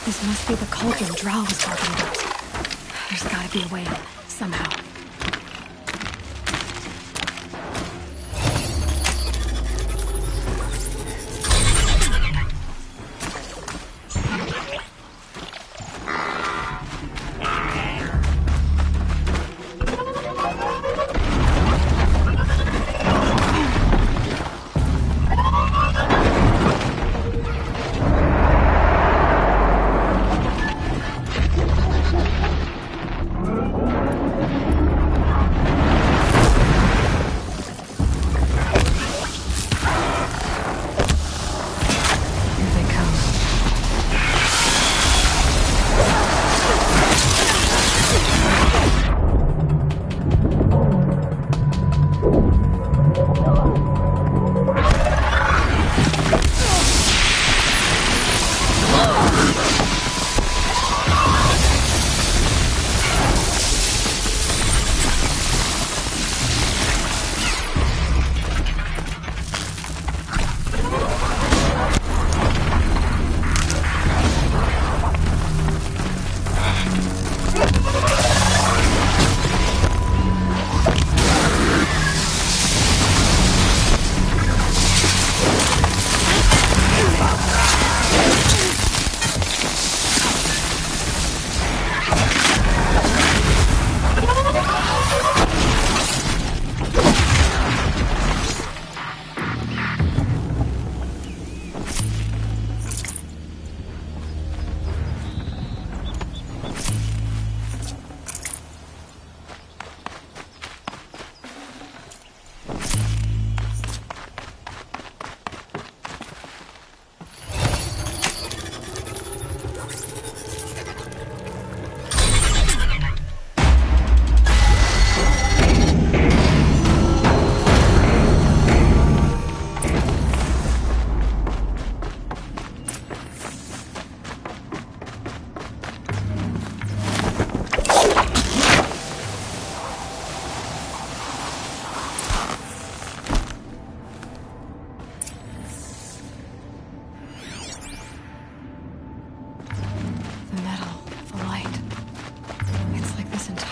This must be the cauldron Drow was talking about. There's gotta be a way in, somehow.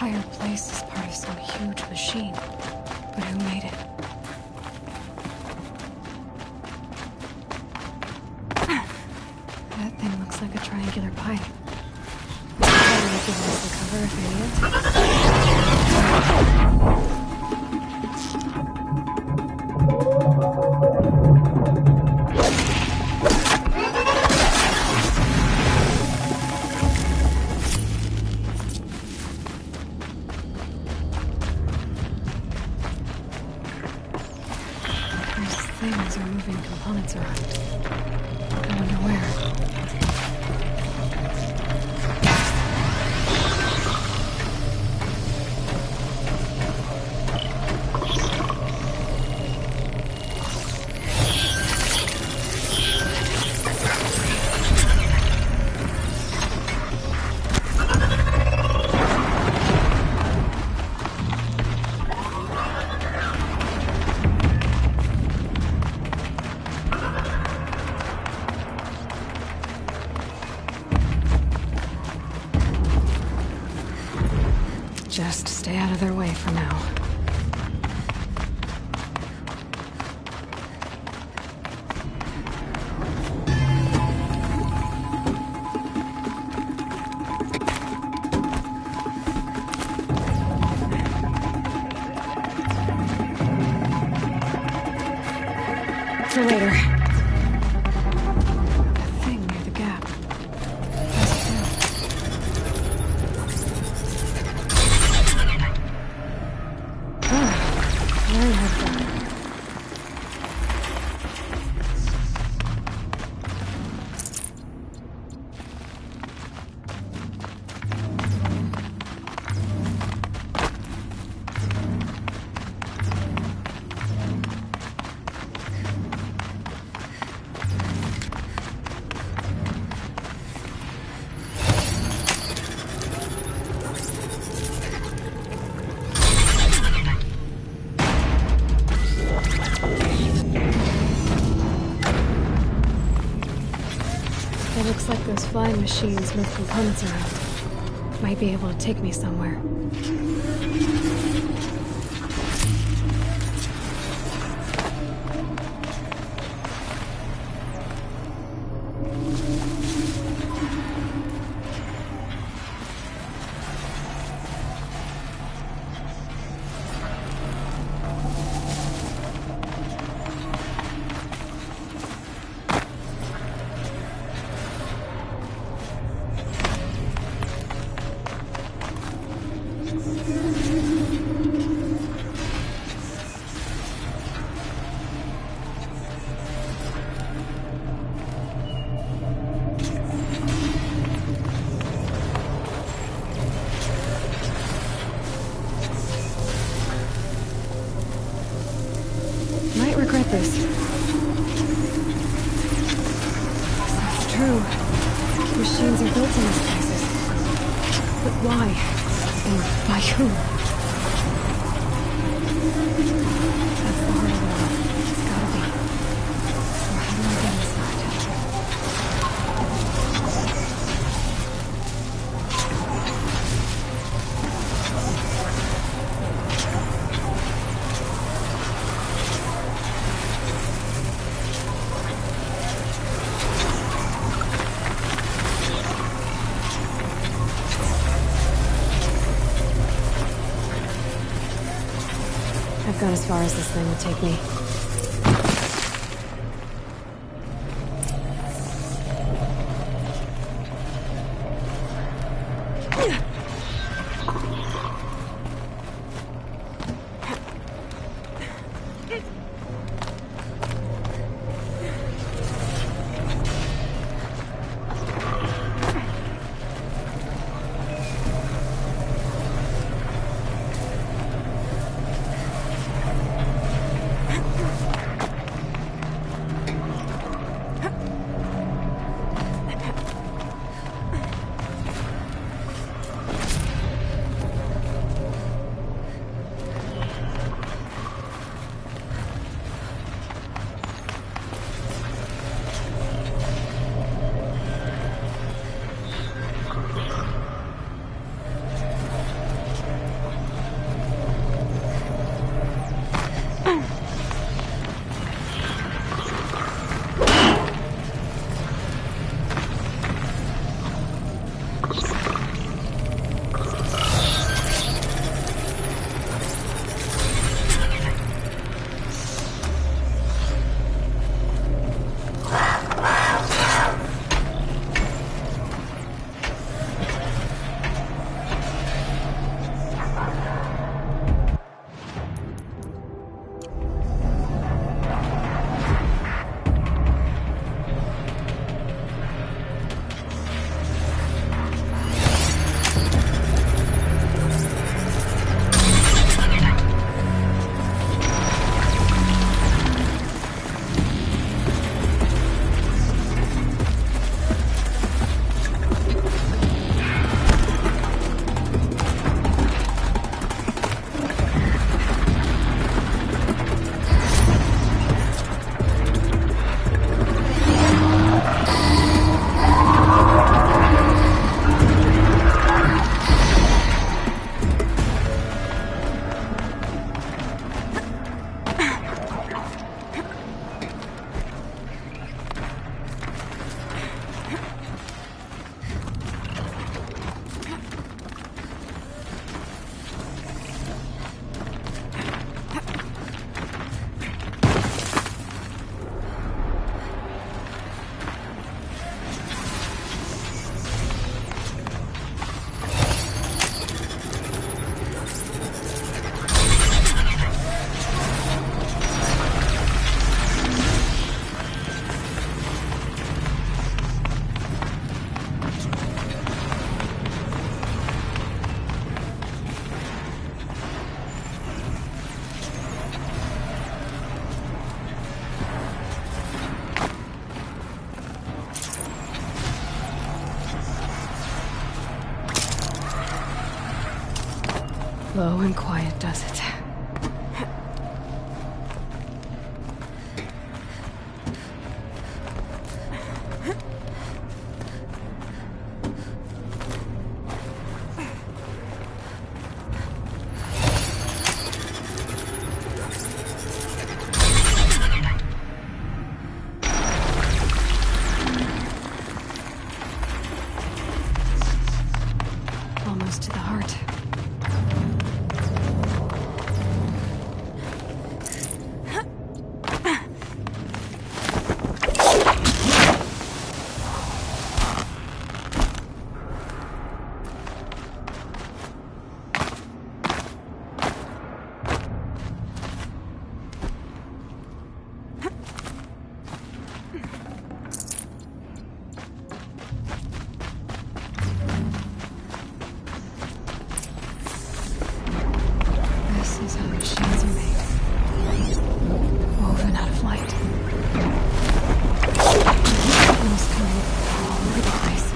entire place is part of some huge machine. But who made it? That thing looks like a triangular pipe. Probably give us the cover if I need things are moving components around. I wonder where. Just stay out of their way for now. For later. The thing near the gap. It looks like those flying machines move components around. Might be able to take me somewhere. Might regret this. That's true. Machines are built in these places. But why? And by who? That's the heart of it all. It's gotta be. So how do I get inside? I've got as far as this thing will take me. Low and quiet does it. Almost to the heart. This is how machines are made. Woven out of light. Almost coming all over the place.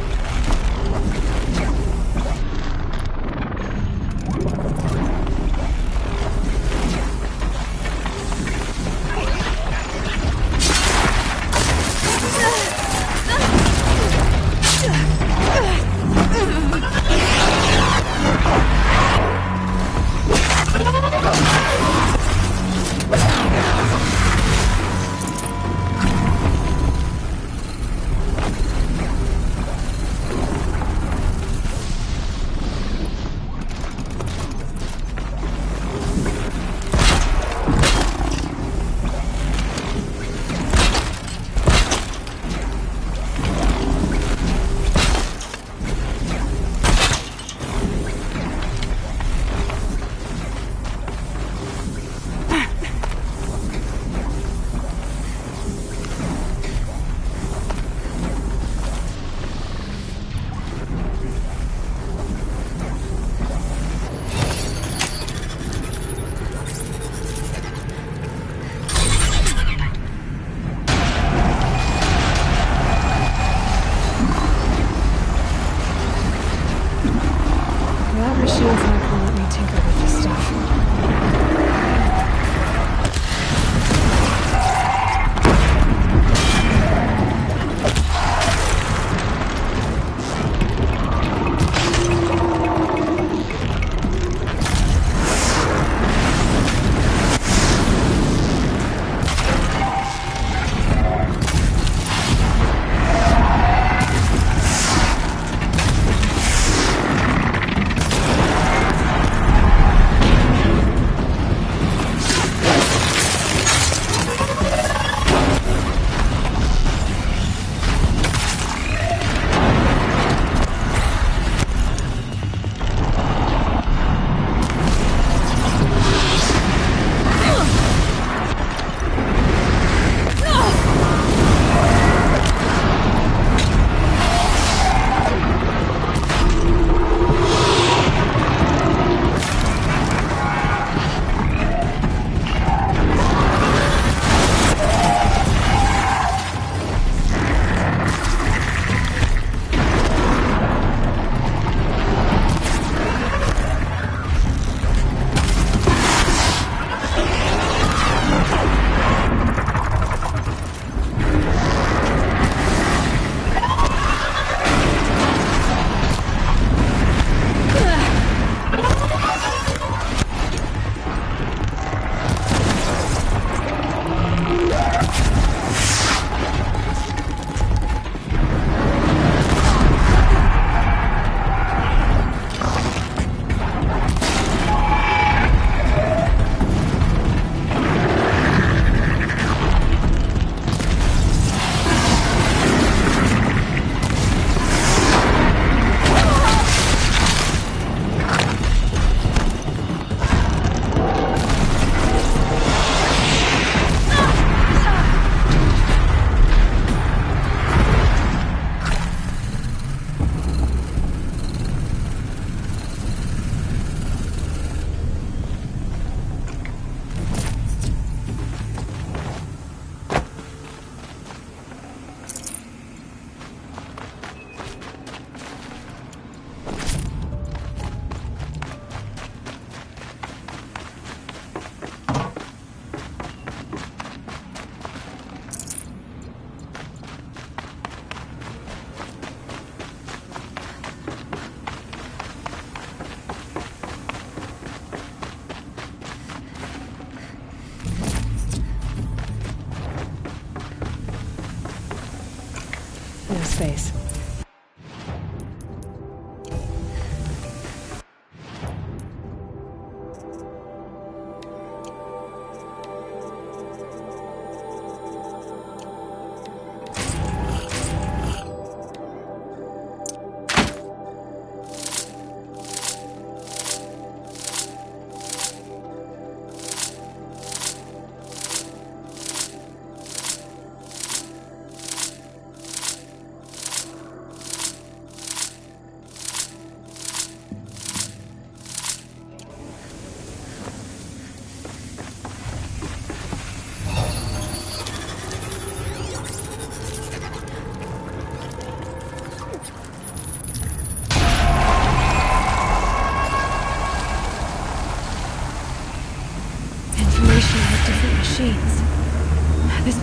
That machine's not gonna let me tinker with this stuff.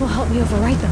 will help me overwrite them.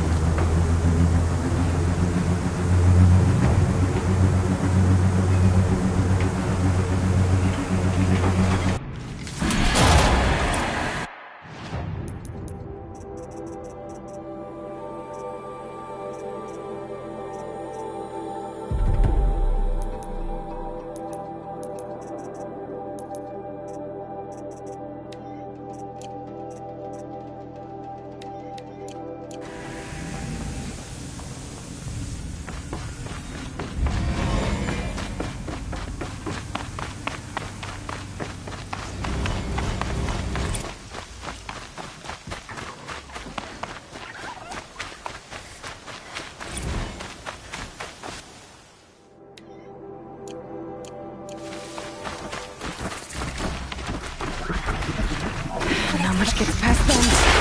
Not much gets past them.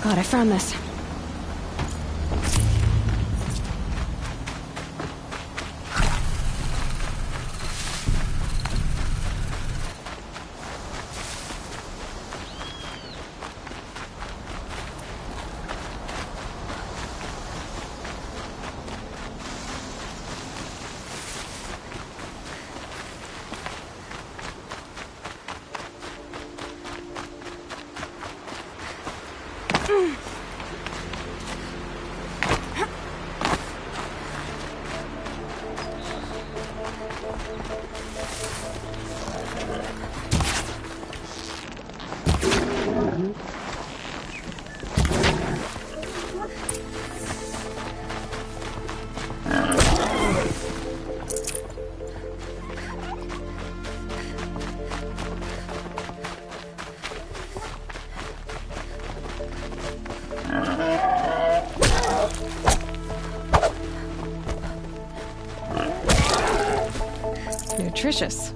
God, I found this. Nutritious.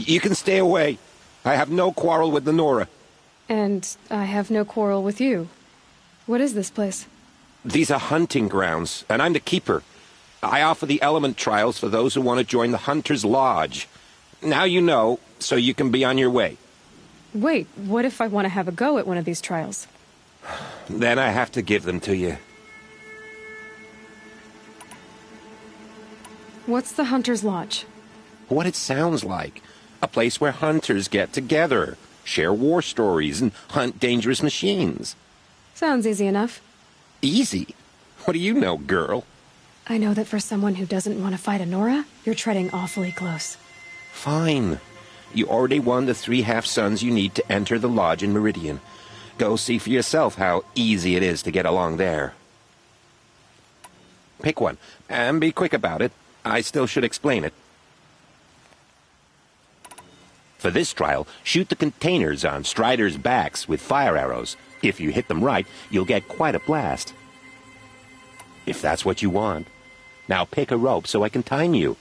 You can stay away. I have no quarrel with the Nora. And I have no quarrel with you. What is this place? These are hunting grounds, and I'm the keeper. I offer the element trials for those who want to join the Hunter's Lodge. Now you know, so you can be on your way. Wait, what if I want to have a go at one of these trials? Then I have to give them to you. What's the Hunter's Lodge? What it sounds like. A place where hunters get together, share war stories, and hunt dangerous machines. Sounds easy enough. Easy? What do you know, girl? I know that for someone who doesn't want to fight a Nora, you're treading awfully close. Fine. You already won the 3 half-suns you need to enter the lodge in Meridian. Go see for yourself how easy it is to get along there. Pick one, and be quick about it. I still should explain it. For this trial, shoot the containers on Striders' backs with fire arrows. If you hit them right, you'll get quite a blast. If that's what you want. Now pick a rope so I can time you.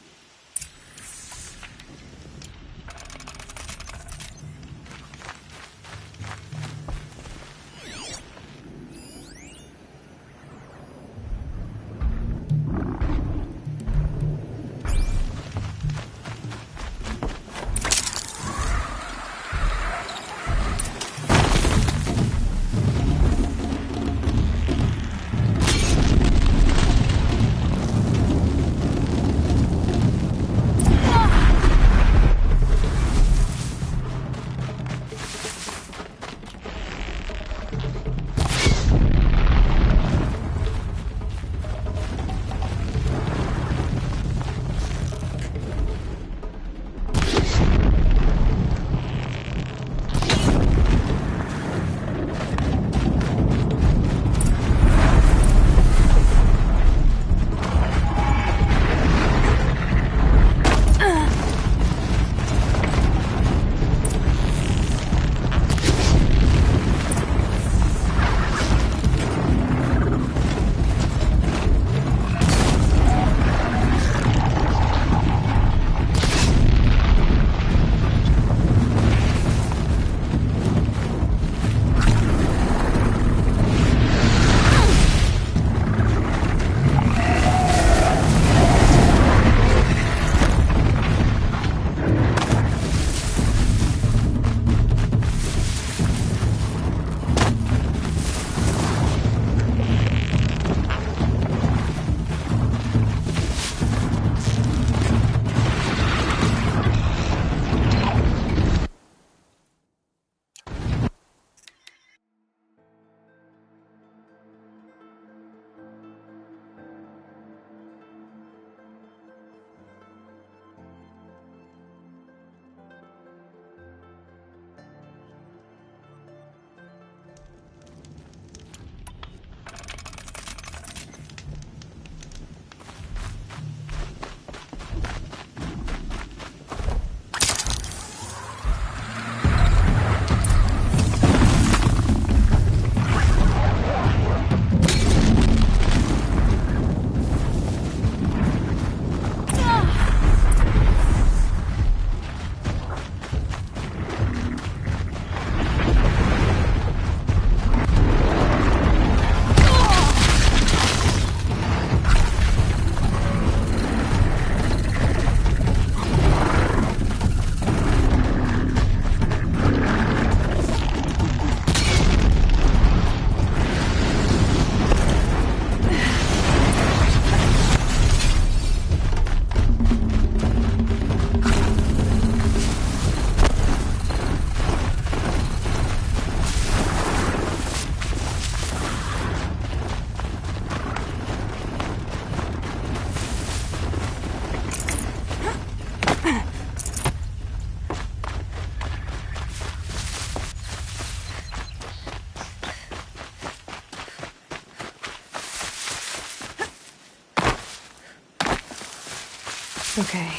Okay,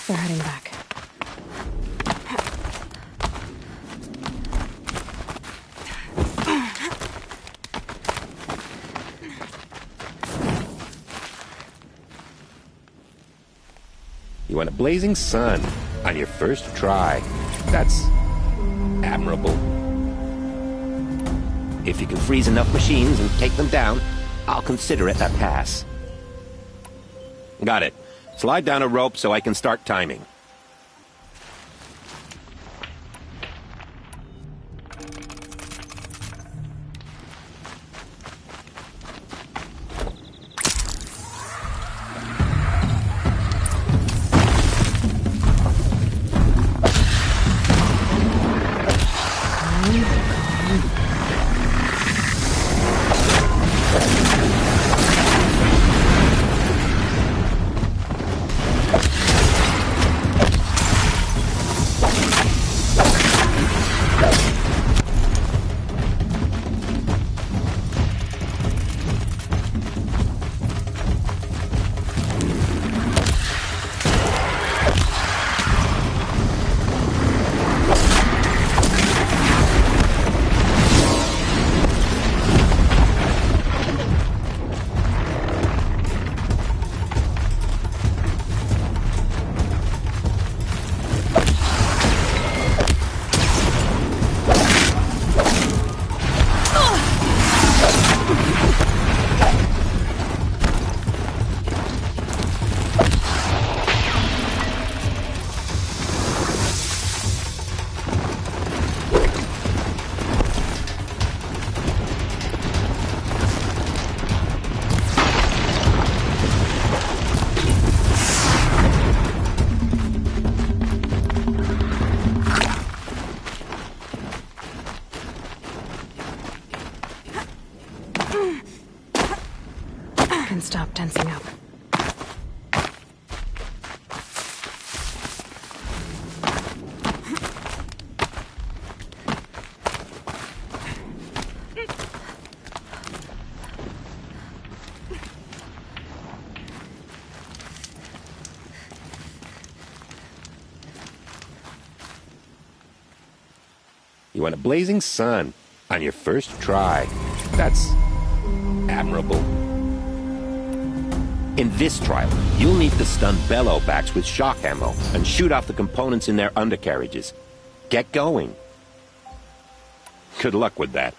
they're heading back. You want a blazing sun. on your first try. That's admirable. If you can freeze enough machines and take them down, I'll consider it a pass. Got it. Slide down a rope so I can start timing. Stop tensing up. You want a blazing sun on your first try. That's admirable. In this trial, you'll need to stun bellowbacks with shock ammo and shoot off the components in their undercarriages. Get going. Good luck with that.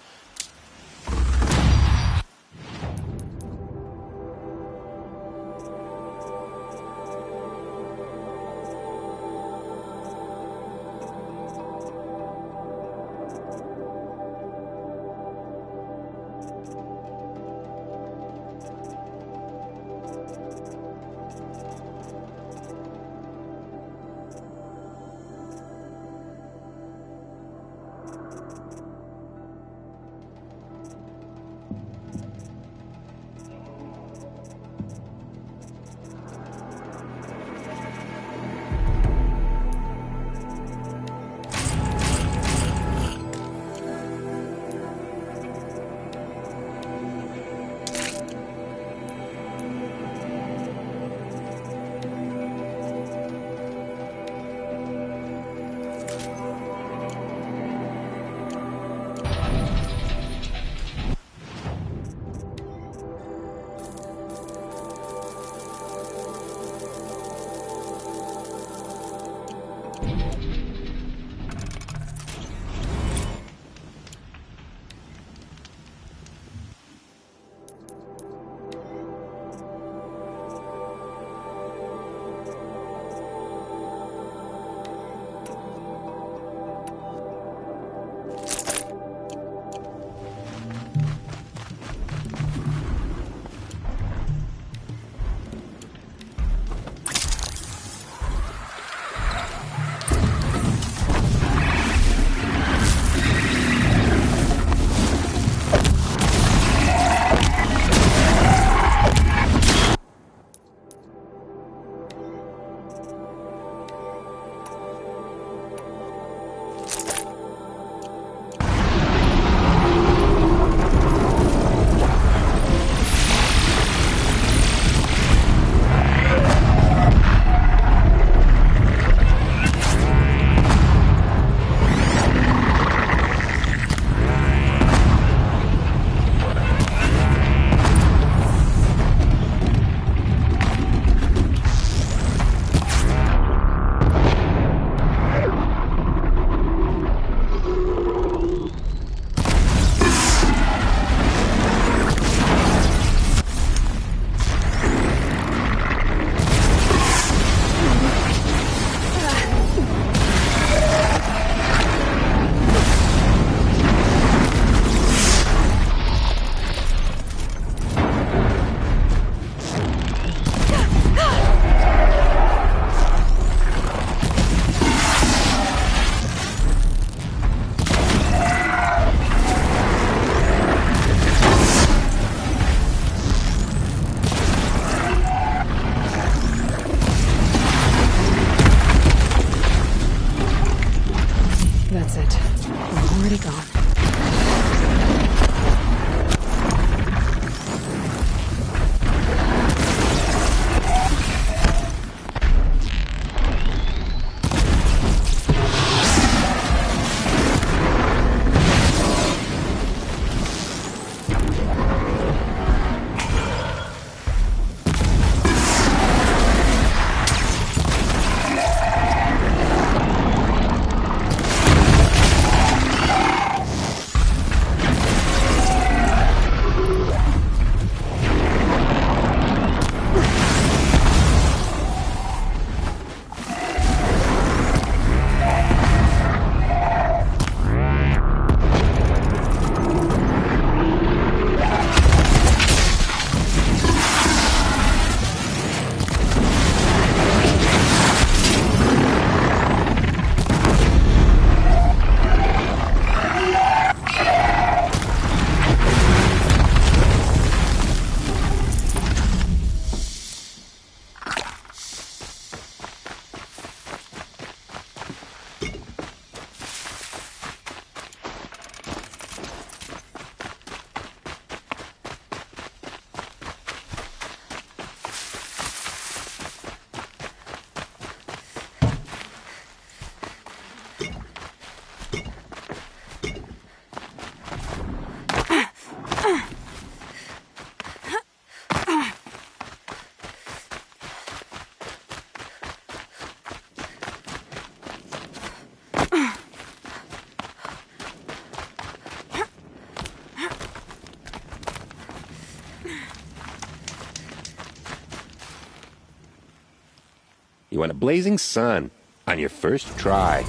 You won a blazing sun on your first try.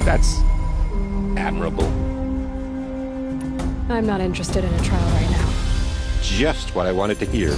That's admirable. I'm not interested in a trial right now. Just what I wanted to hear.